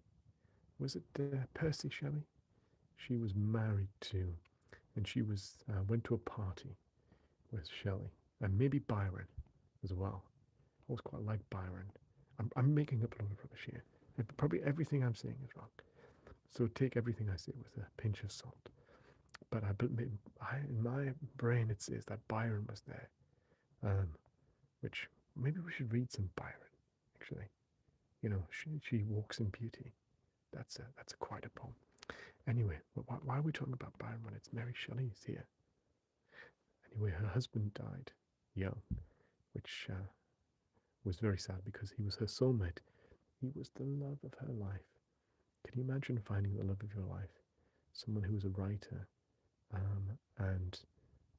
Was it Percy Shelley? She was married to and she was went to a party with Shelley and maybe Byron as well. I always quite like Byron. I'm making up a lot of rubbish here. Probably everything I'm saying is wrong. So take everything I say with a pinch of salt. But in my brain it says that Byron was there, which maybe we should read some Byron. Actually, she walks in beauty. That's quite a poem. Anyway, why are we talking about Byron when it's Mary Shelley's here? Anyway, her husband died young, which was very sad because he was her soulmate. He was the love of her life. Can you imagine finding the love of your life? Someone who was a writer and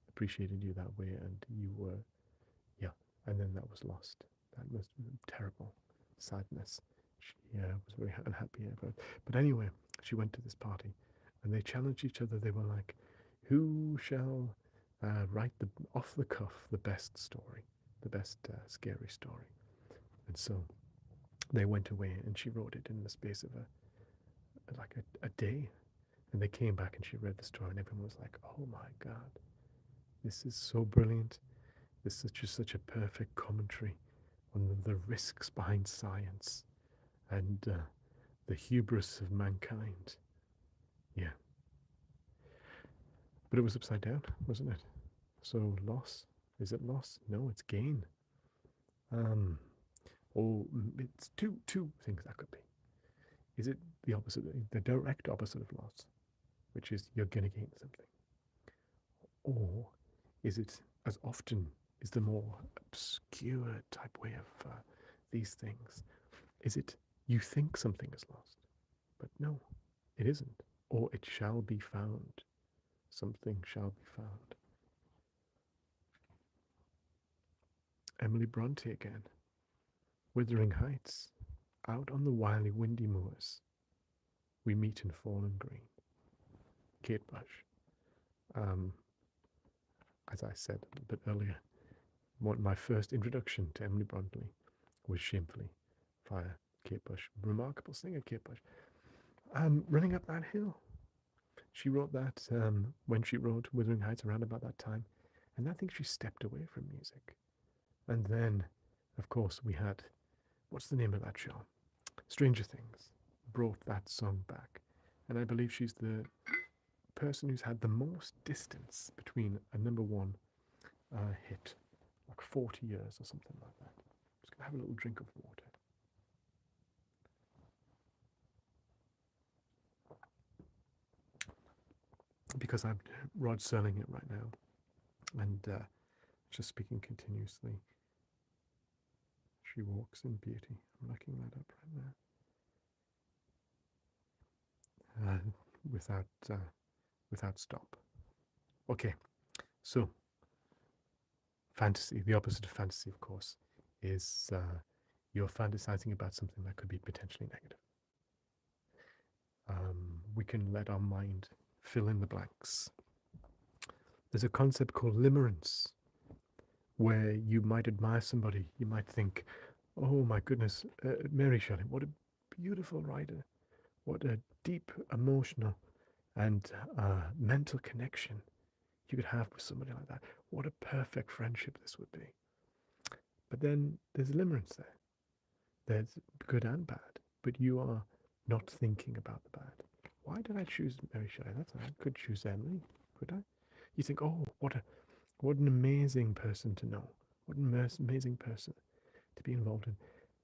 appreciated you that way, and you were, yeah, and then that was lost. That must have been terrible sadness. She was very unhappy about it. But anyway, she went to this party, and they challenged each other. They were like, who shall write off the cuff the best story, the best scary story? And so they went away, and she wrote it in the space of a day. And they came back, and she read the story, and everyone was like, oh my God, this is so brilliant. This is just such a perfect commentary on the risks behind science and the hubris of mankind. Yeah. But it was upside down, wasn't it? So loss. Is it loss? No, it's gain. It's two things that could be. Is it the opposite, the direct opposite of loss, which is you're going to gain something? Or is it, as often is the more obscure type way of these things, is it you think something is lost, but no, it isn't, or it shall be found. Something shall be found. Emily Bronte again. Wuthering Heights. Out on the wily windy moors, we meet in fallen green. Kate Bush. As I said a bit earlier, my first introduction to Emily Bronte was shamefully via Kate Bush. Remarkable singer, Kate Bush. Running Up That Hill. She wrote that when she wrote Wuthering Heights around about that time, and I think she stepped away from music. And then, of course, we had, what's the name of that show? Stranger Things brought that song back, and I believe she's the person who's had the most distance between a number one hit, like 40 years or something like that. I'm just going to have a little drink of water. Because I'm Rod Serling it right now, and just speaking continuously. She walks in beauty. I'm looking that up right now. Without stop. Okay, so fantasy, the opposite of fantasy, of course, is you're fantasizing about something that could be potentially negative. We can let our mind fill in the blanks. There's a concept called limerence, where you might admire somebody. You might think, oh my goodness, Mary Shelley, what a beautiful writer. What a deep emotional and mental connection you could have with somebody like that. What a perfect friendship this would be. But then there's limerence there. There's good and bad, but you are not thinking about the bad. Why did I choose Mary Shelley? I could choose Emily, could I? You think, oh, what an amazing person to know. What an amazing person to be involved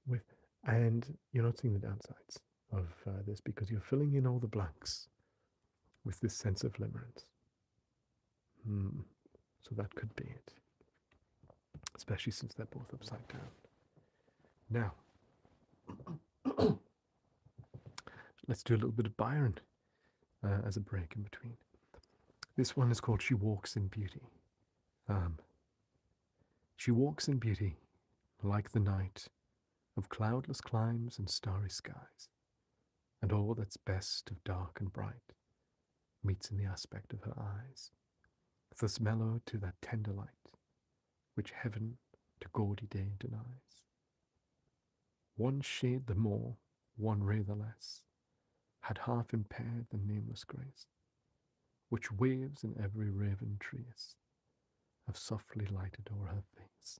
with. And you're not seeing the downsides of this because you're filling in all the blanks with this sense of limerence. So that could be it. Especially since they're both upside down. Now, let's do a little bit of Byron as a break in between. This one is called She Walks in Beauty. She walks in beauty like the night of cloudless climes and starry skies, and all that's best of dark and bright meets in the aspect of her eyes, thus mellowed to that tender light which heaven to gaudy day denies. One shade the more, one ray the less, had half impaired the nameless grace, which waves in every raven trace, have softly lighted o'er her face.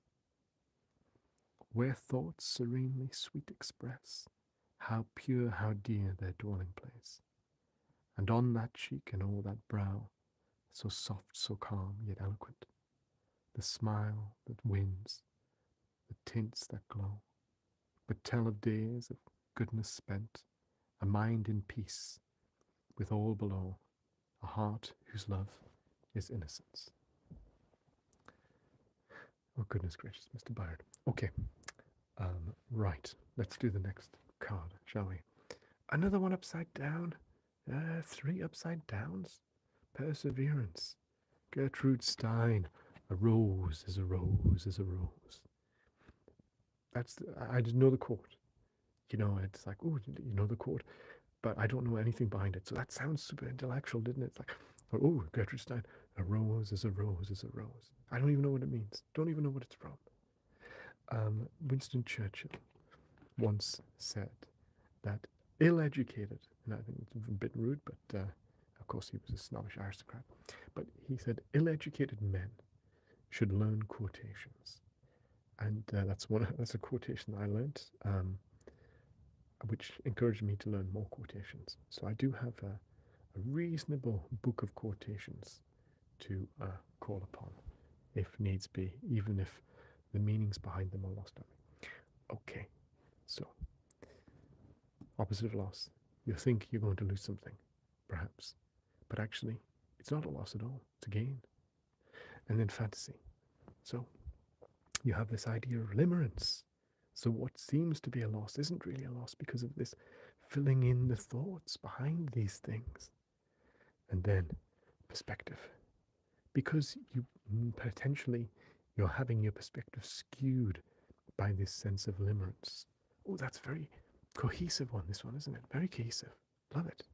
Where thoughts serenely sweet express how pure, how dear their dwelling place, and on that cheek and o'er that brow, so soft, so calm, yet eloquent, the smile that wins, the tints that glow, but tell of days of goodness spent, a mind in peace with all below, a heart whose love is innocence. Oh, goodness gracious, Mr. Byron. Okay, right, let's do the next card, shall we? Another one upside down. 3 upside downs. Perseverance. Gertrude Stein. A rose is a rose is a rose. I just know the quote. You know, it's like, oh, you know the quote, but I don't know anything behind it. So that sounds super intellectual, didn't it? It's like, oh, Gertrude Stein. A rose is a rose is a rose. I don't even know what it means. Don't even know what it's from. Winston Churchill once said that ill-educated, and I think it's a bit rude, but of course he was a snobbish aristocrat, but he said ill-educated men should learn quotations. And that's a quotation I learned, which encouraged me to learn more quotations. So I do have a reasonable book of quotations to call upon, if needs be, even if the meanings behind them are lost on me. Okay, so opposite of loss. You think you're going to lose something, perhaps, but actually, it's not a loss at all. It's a gain. And then fantasy. So you have this idea of limerence. So what seems to be a loss isn't really a loss because of this filling in the thoughts behind these things. And then perspective. Because you potentially, you're having your perspective skewed by this sense of limerence. Oh, that's very cohesive one, this one, isn't it? Very cohesive. Love it.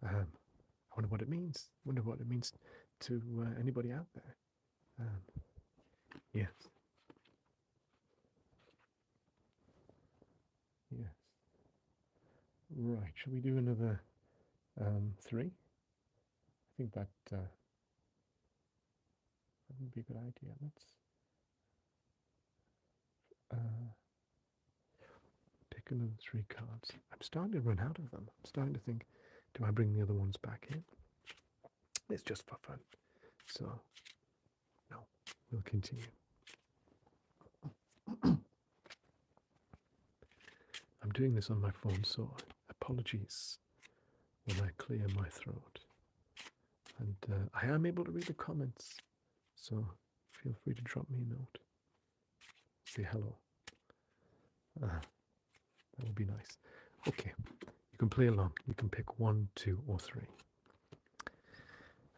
I wonder what it means. Wonder what it means to anybody out there. Yes. Yes. Right. Shall we do another 3? I think that would be a good idea. Let's pick another 3 cards. I'm starting to run out of them. I'm starting to think, do I bring the other ones back in? It's just for fun. So, no, we'll continue. I'm doing this on my phone, so apologies when I clear my throat. And I am able to read the comments, so feel free to drop me a note. Say hello. That would be nice. Okay, you can play along. You can pick 1, 2, or 3.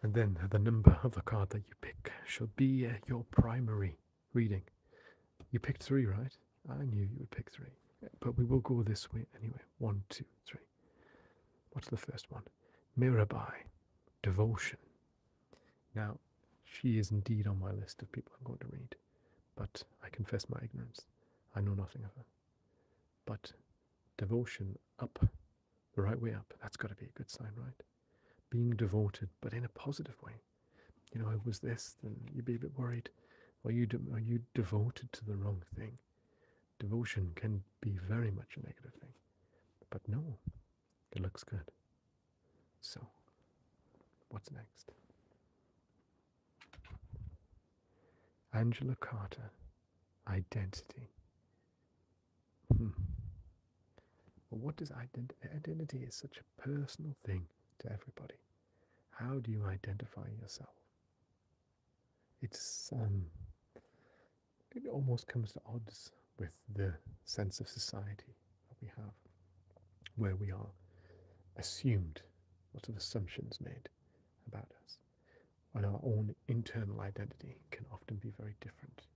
And then the number of the card that you pick shall be your primary reading. You picked 3, right? I knew you would pick 3. But we will go this way anyway. 1, 2, 3. What's the first one? Mirabai, devotion. Now, she is indeed on my list of people I'm going to read, but I confess my ignorance. I know nothing of her. But devotion, up, the right way up, that's got to be a good sign, right? Being devoted, but in a positive way. You know, it was this, then you'd be a bit worried. Are you devoted to the wrong thing? Devotion can be very much a negative thing. But no, it looks good. So, what's next? Angela Carter, identity. Well, what does identity? Identity is such a personal thing to everybody. How do you identify yourself? It's it almost comes to odds with the sense of society that we have, where we are assumed, lots of assumptions made about us, and our own internal identity can often be very different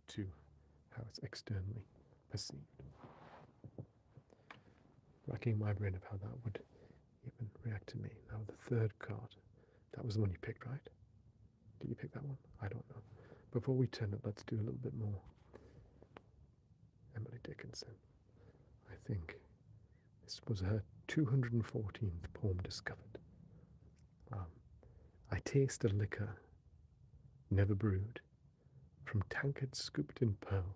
to how it's externally perceived. Racking my brain of how that would even react to me. Now the 3rd card, that was the one you picked, right? Did you pick that one? I don't know. Before we turn it, let's do a little bit more. Emily Dickinson. I think this was her 214th poem discovered. I taste a liquor never brewed, from tankards scooped in pearl.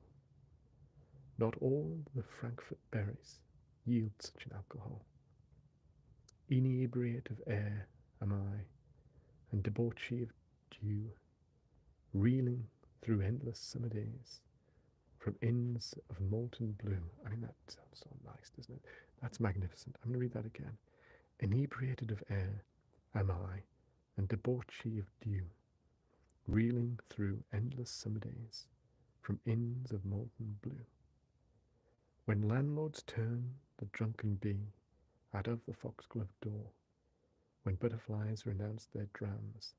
Not all the Frankfurt berries yield such an alcohol. Inebriate of air am I, and debauchee of dew, reeling through endless summer days, from inns of molten blue. I mean, that sounds so nice, doesn't it? That's magnificent. I'm going to read that again. Inebriated of air am I, and debauchee of dew, reeling through endless summer days, from inns of molten blue. When landlords turn the drunken bee out of the foxglove door, when butterflies renounce their drams,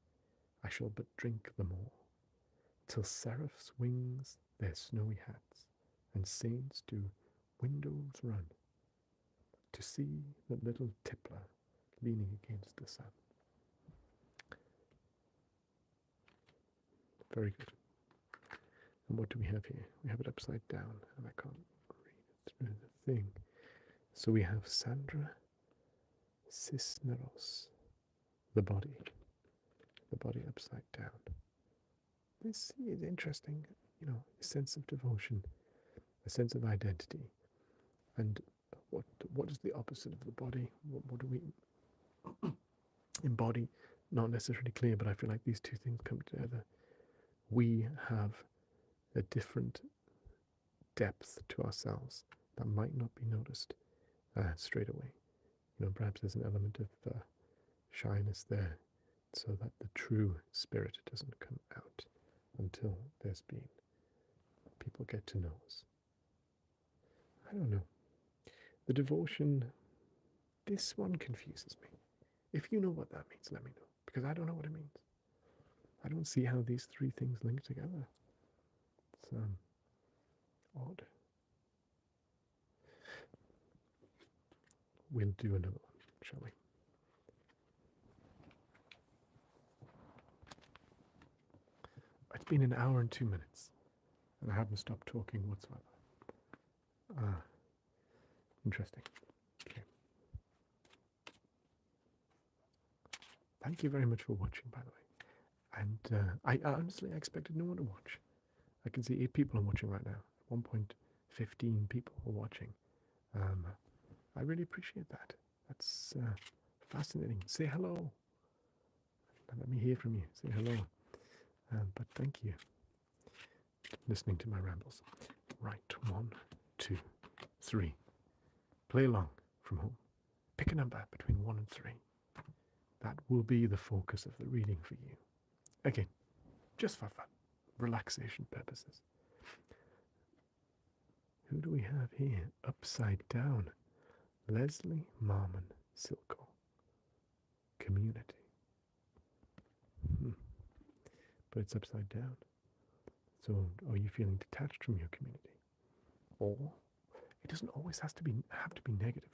I shall but drink the more, till seraphs' wings their snowy hats, and saints to windows run, to see the little tippler leaning against the sun. Very good. And what do we have here? We have it upside down, and I can't read it through the thing. So we have Sandra Cisneros, the body upside down. This is interesting, a sense of devotion, a sense of identity, and what is the opposite of the body? What do we embody? Not necessarily clear, but I feel like these two things come together. We have a different depth to ourselves that might not be noticed straight away. Perhaps there's an element of shyness there, so that the true spirit doesn't come out until there's been people get to know us. I don't know. The devotion, this one confuses me. If you know what that means, let me know, because I don't know what it means. I don't see how these three things link together. It's odd. We'll do another one, shall we? It's been an hour and 2 minutes, and I haven't stopped talking whatsoever. Interesting. Okay. Thank you very much for watching, by the way. And I honestly expected no one to watch. I can see 8 people are watching right now. At one point, 15 people are watching. I really appreciate that. That's fascinating. Say hello. Let me hear from you. Say hello. But thank you for listening to my rambles. Right, 1, 2, 3. Play along from home. Pick a number between 1 and 3. That will be the focus of the reading for you. Again, just for fun, relaxation purposes. Who do we have here? Upside down. Leslie Marmon Silko. Community. But it's upside down. So are you feeling detached from your community? Or it doesn't always have to be negative,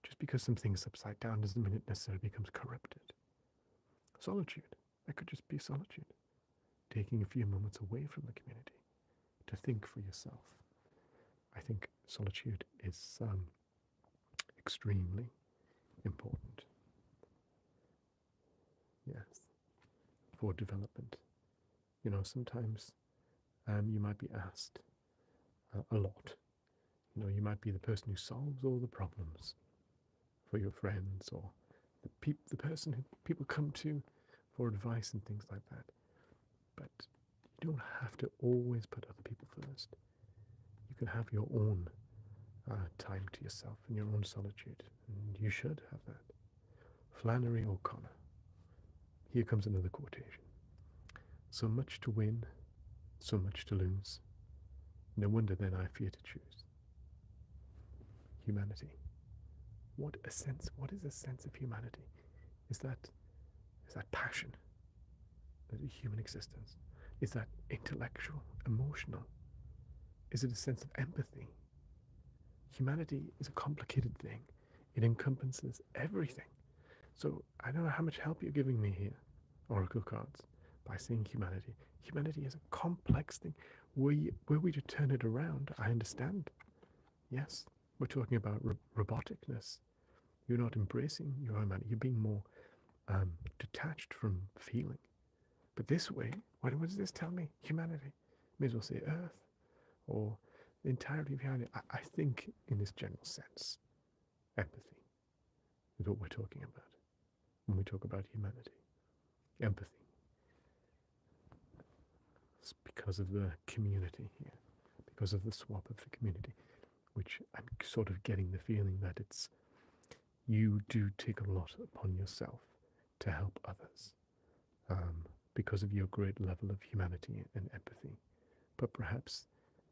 Just because something's upside down doesn't mean it necessarily becomes corrupted. Solitude. It could just be solitude. Taking a few moments away from the community to think for yourself. I think solitude is extremely important. Yes. For development. Sometimes you might be asked a lot. You might be the person who solves all the problems for your friends, or the person who people come to for advice and things like that. But you don't have to always put other people first. You can have your own time to yourself and your own solitude, and you should have that. Flannery O'Connor. Here comes another quotation. So much to win, so much to lose. No wonder then I fear to choose. Humanity. What is a sense of humanity? Is that passion? Is it human existence? Is that intellectual, emotional? Is it a sense of empathy? Humanity is a complicated thing. It encompasses everything. So I don't know how much help you're giving me here, Oracle cards, by saying humanity. Humanity is a complex thing. Were we to turn it around, I understand. Yes, we're talking about roboticness. You're not embracing your humanity. You're being more detached from feeling. But this way, what does this tell me? Humanity. May as well say Earth, or the entirety of humanity. I think, in this general sense, empathy is what we're talking about when we talk about humanity. Empathy. It's because of the community here, because of the swap of the community, which I'm sort of getting the feeling that it's you do take a lot upon yourself to help others, because of your great level of humanity and empathy. But perhaps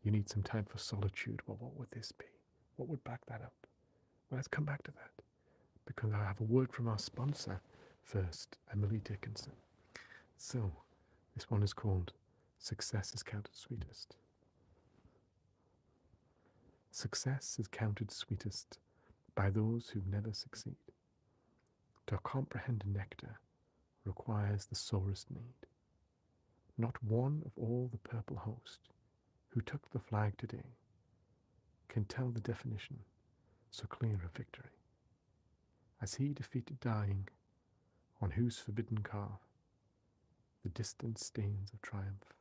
you need some time for solitude. Well, what would this be? What would back that up? Well, let's come back to that, because I have a word from our sponsor first, Emily Dickinson. So, this one is called Success is Counted Sweetest. Success is counted sweetest by those who never succeed. To comprehend nectar requires the sorest need. Not one of all the purple host who took the flag today can tell the definition so clear of victory, as he defeated dying, on whose forbidden calf the distant stains of triumph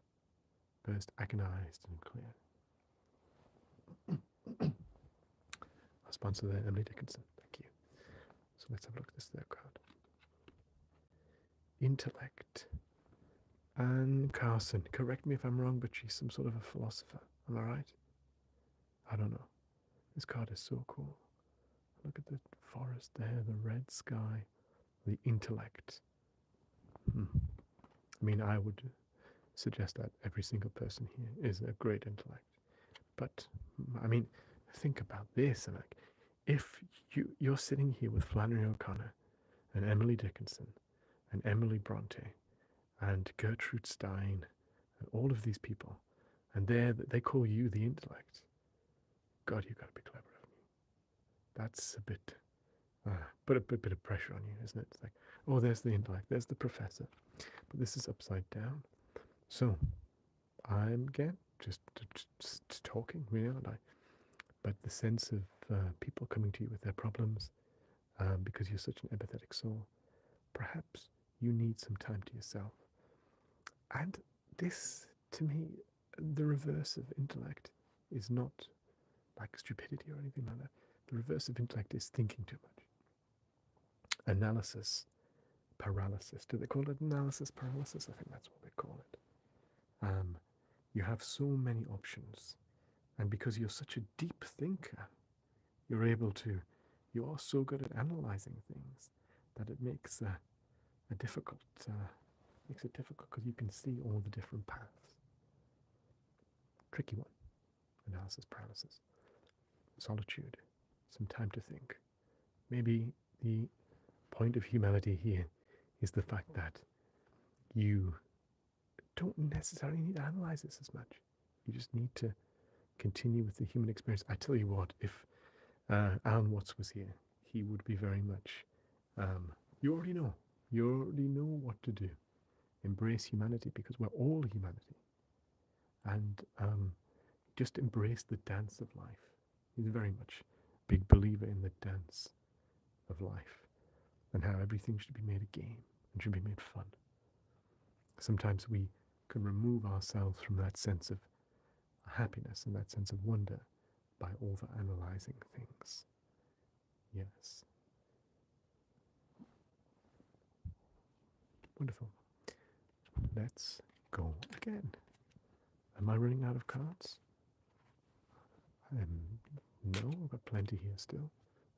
burst agonized and clear. Our sponsor there, Emily Dickinson. Thank you. So let's have a look at this third card. Intellect. Anne Carson. Correct me if I'm wrong, but she's some sort of a philosopher. Am I right? I don't know. This card is so cool. Look at the forest there, the red sky, the intellect. I mean, I would suggest that every single person here is a great intellect. But, I mean, think about this. And like, if you're sitting here with Flannery O'Connor and Emily Dickinson and Emily Bronte and Gertrude Stein and all of these people, and they call you the intellect, God, you've got to be clever, haven't you? That's a bit, put a bit of pressure on you, isn't it? It's like, oh, there's the intellect, there's the professor, but this is upside down. So, I'm again just talking, but the sense of people coming to you with their problems, because you're such an empathetic soul, perhaps you need some time to yourself. And this, to me, the reverse of intellect is not like stupidity or anything like that. The reverse of intellect is thinking too much. Analysis paralysis. Do they call it analysis paralysis? I think that's what they call it. You have so many options, and because you're such a deep thinker, you are so good at analyzing things that it makes it difficult because you can see all the different paths. Tricky one. Analysis paralysis. Solitude. Some time to think. Maybe the point of humanity here is the fact that you don't necessarily need to analyze this as much. You just need to continue with the human experience. I tell you what, if Alan Watts was here, he would be very much, you already know what to do. Embrace humanity, because we're all humanity. And just embrace the dance of life. He's very much a big believer in the dance of life and how everything should be made a game and should be made fun. Sometimes we can remove ourselves from that sense of happiness and that sense of wonder by overanalyzing things. Yes. Wonderful. Let's go again. Am I running out of cards? No, I've got plenty here still.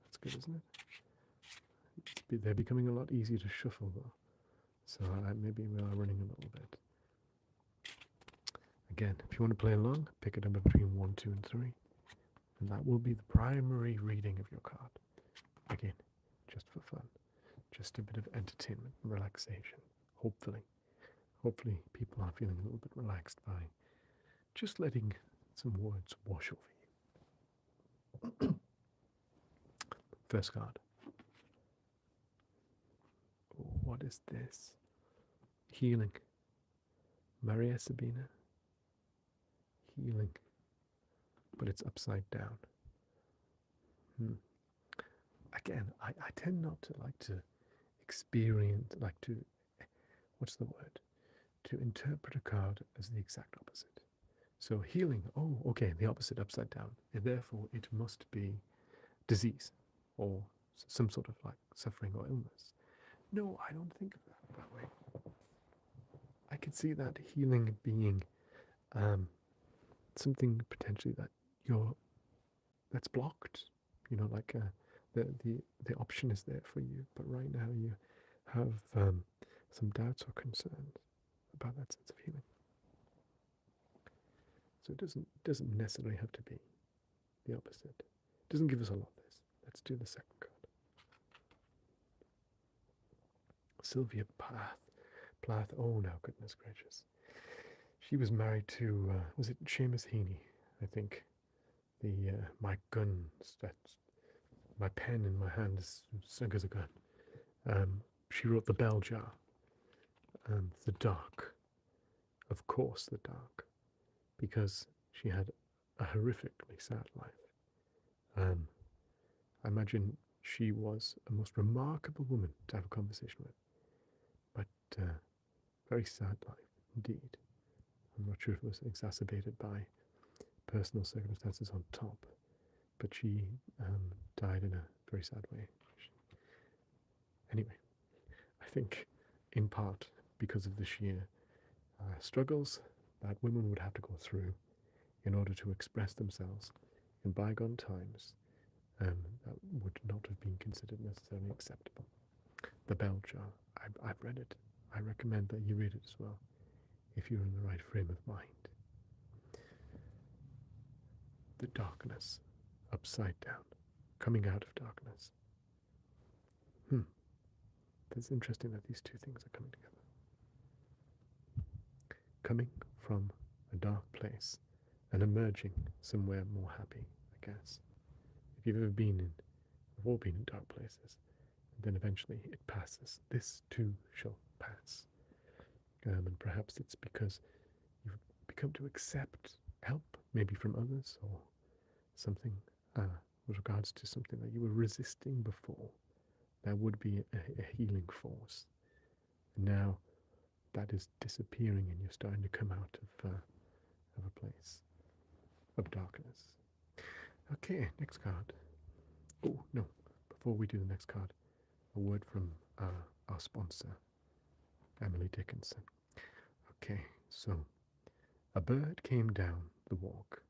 That's good, isn't it? They're becoming a lot easier to shuffle, though. So maybe we are running a little bit. Again, if you want to play along, pick a number between 1, 2, and 3. And that will be the primary reading of your card. Again, just for fun. Just a bit of entertainment and relaxation. Hopefully people are feeling a little bit relaxed by just letting some words wash over you. First card. What is this? Healing. Maria Sabina. Healing. But it's upside down. Again, I tend not to like to experience, like to, what's the word? To interpret a card as the exact opposite. So healing, oh, okay, the opposite upside down. And therefore, it must be disease or some sort of like suffering or illness. No, I don't think of that way. I could see that healing being something potentially that's blocked. You know, like the option is there for you, but right now you have some doubts or concerns about that sense of healing. So it doesn't necessarily have to be the opposite. It doesn't give us a lot of this. Let's do the second card. Sylvia Plath. Oh, now, goodness gracious. She was married to, was it Seamus Heaney? I think. My gun, my pen in my hand is snug as a gun. She wrote The Bell Jar. The Dark. Of course, The Dark. Because she had a horrifically sad life. I imagine she was a most remarkable woman to have a conversation with. But very sad life indeed. I'm not sure if it was exacerbated by personal circumstances on top, but she died in a very sad way. Anyway, I think in part because of the sheer struggles that women would have to go through in order to express themselves in bygone times, that would not have been considered necessarily acceptable. The Bell Jar. I've read it. I recommend that you read it as well, if you're in the right frame of mind. The darkness, upside down, coming out of darkness. It's interesting that these two things are coming together. Coming from a dark place and emerging somewhere more happy, I guess. If you've ever been in, we've all been in dark places, and then eventually it passes. This too shall pass. And perhaps it's because you've become to accept help, maybe from others, or something with regards to something that you were resisting before. There would be a healing force. And now that is disappearing and you're starting to come out of a place of darkness. Okay, next card. Oh, no. Before we do the next card, a word from our sponsor, Emily Dickinson. Okay, so a bird came down the walk.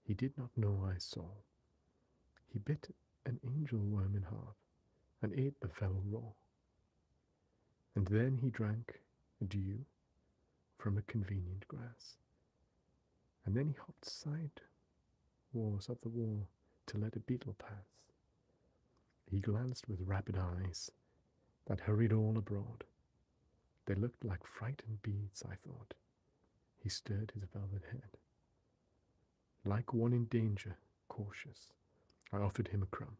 He did not know I saw. He bit an angel worm in half and ate the fellow raw. And then he drank dew from a convenient grass. And then he hopped sideways up the wall to let a beetle pass. He glanced with rapid eyes that hurried all abroad. They looked like frightened beads, I thought. He stirred his velvet head. Like one in danger, cautious, I offered him a crumb,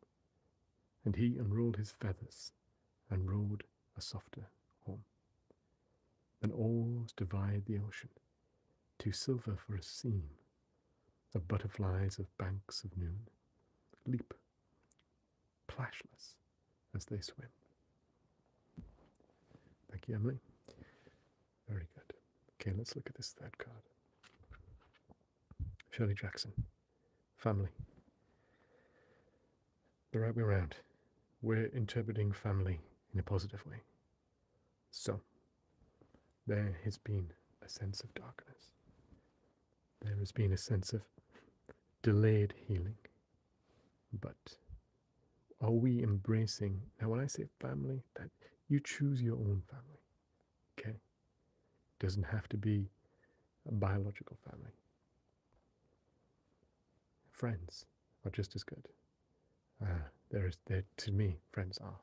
and he unrolled his feathers and rode a softer home. Then oars divide the ocean, too silver for a seam, of butterflies of banks of noon, leap, plashless, as they swim. Thank you, Emily. Very good. Okay, let's look at this third card. Shirley Jackson. Family. The right way around. We're interpreting family in a positive way. So, there has been a sense of darkness. There has been a sense of delayed healing. But are we embracing, now when I say family, that you choose your own family, okay? Doesn't have to be a biological family. Friends are just as good. To me, friends are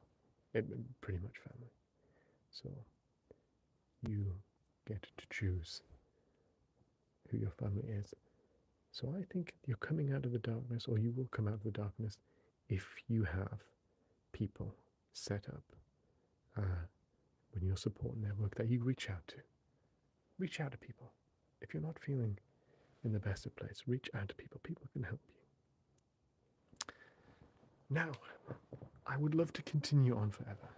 pretty much family. So you get to choose who your family is. So I think you're coming out of the darkness, or you will come out of the darkness, if you have people set up when your support network that you reach out to. Reach out to people. If you're not feeling in the best of place, reach out to people. People can help you. Now, I would love to continue on forever,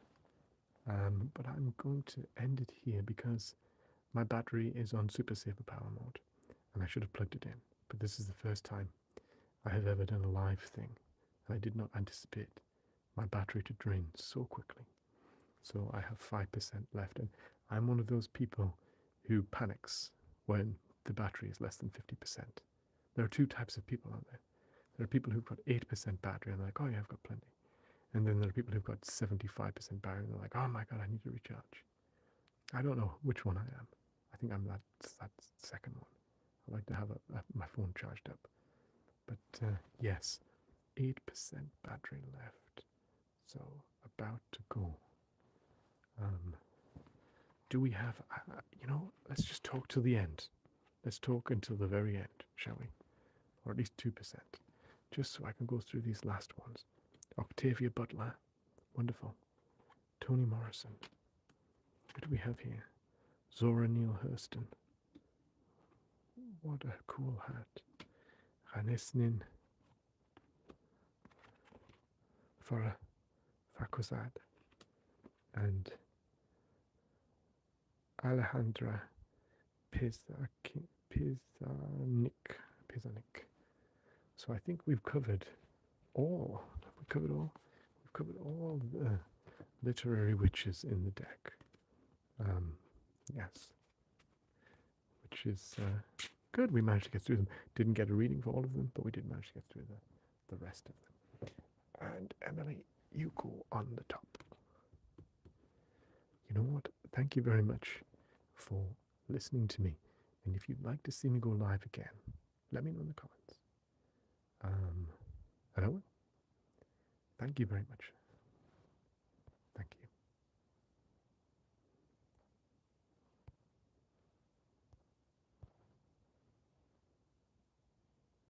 But I'm going to end it here because my battery is on super saver power mode, and I should have plugged it in. But this is the first time I have ever done a live thing, and I did not anticipate my battery to drain so quickly. So I have 5% left, and I'm one of those people who panics when the battery is less than 50%. There are two types of people out there. There are people who've got 8% battery and they're like, oh yeah, I've got plenty. And then there are people who've got 75% battery and they're like, oh my god, I need to recharge. I don't know which one I am. I think I'm that second one. I like to have my phone charged up. But yes, 8% battery left. So about to go. Do we have, let's just talk till the end. Let's talk until the very end, shall we? Or at least 2%. Just so I can go through these last ones. Octavia Butler. Wonderful. Toni Morrison. What do we have here? Zora Neale Hurston. What a cool hat. Ranesnin Farkhozad. And Alejandra Pizarnik. So I think we've covered all. Have we covered all? We've covered all the literary witches in the deck. Yes. Which is good. We managed to get through them. Didn't get a reading for all of them, but we did manage to get through the rest of them. And Emily, you go on the top. You know what? Thank you very much for listening to me. And if you'd like to see me go live again, let me know in the comments. And I will. Thank you very much.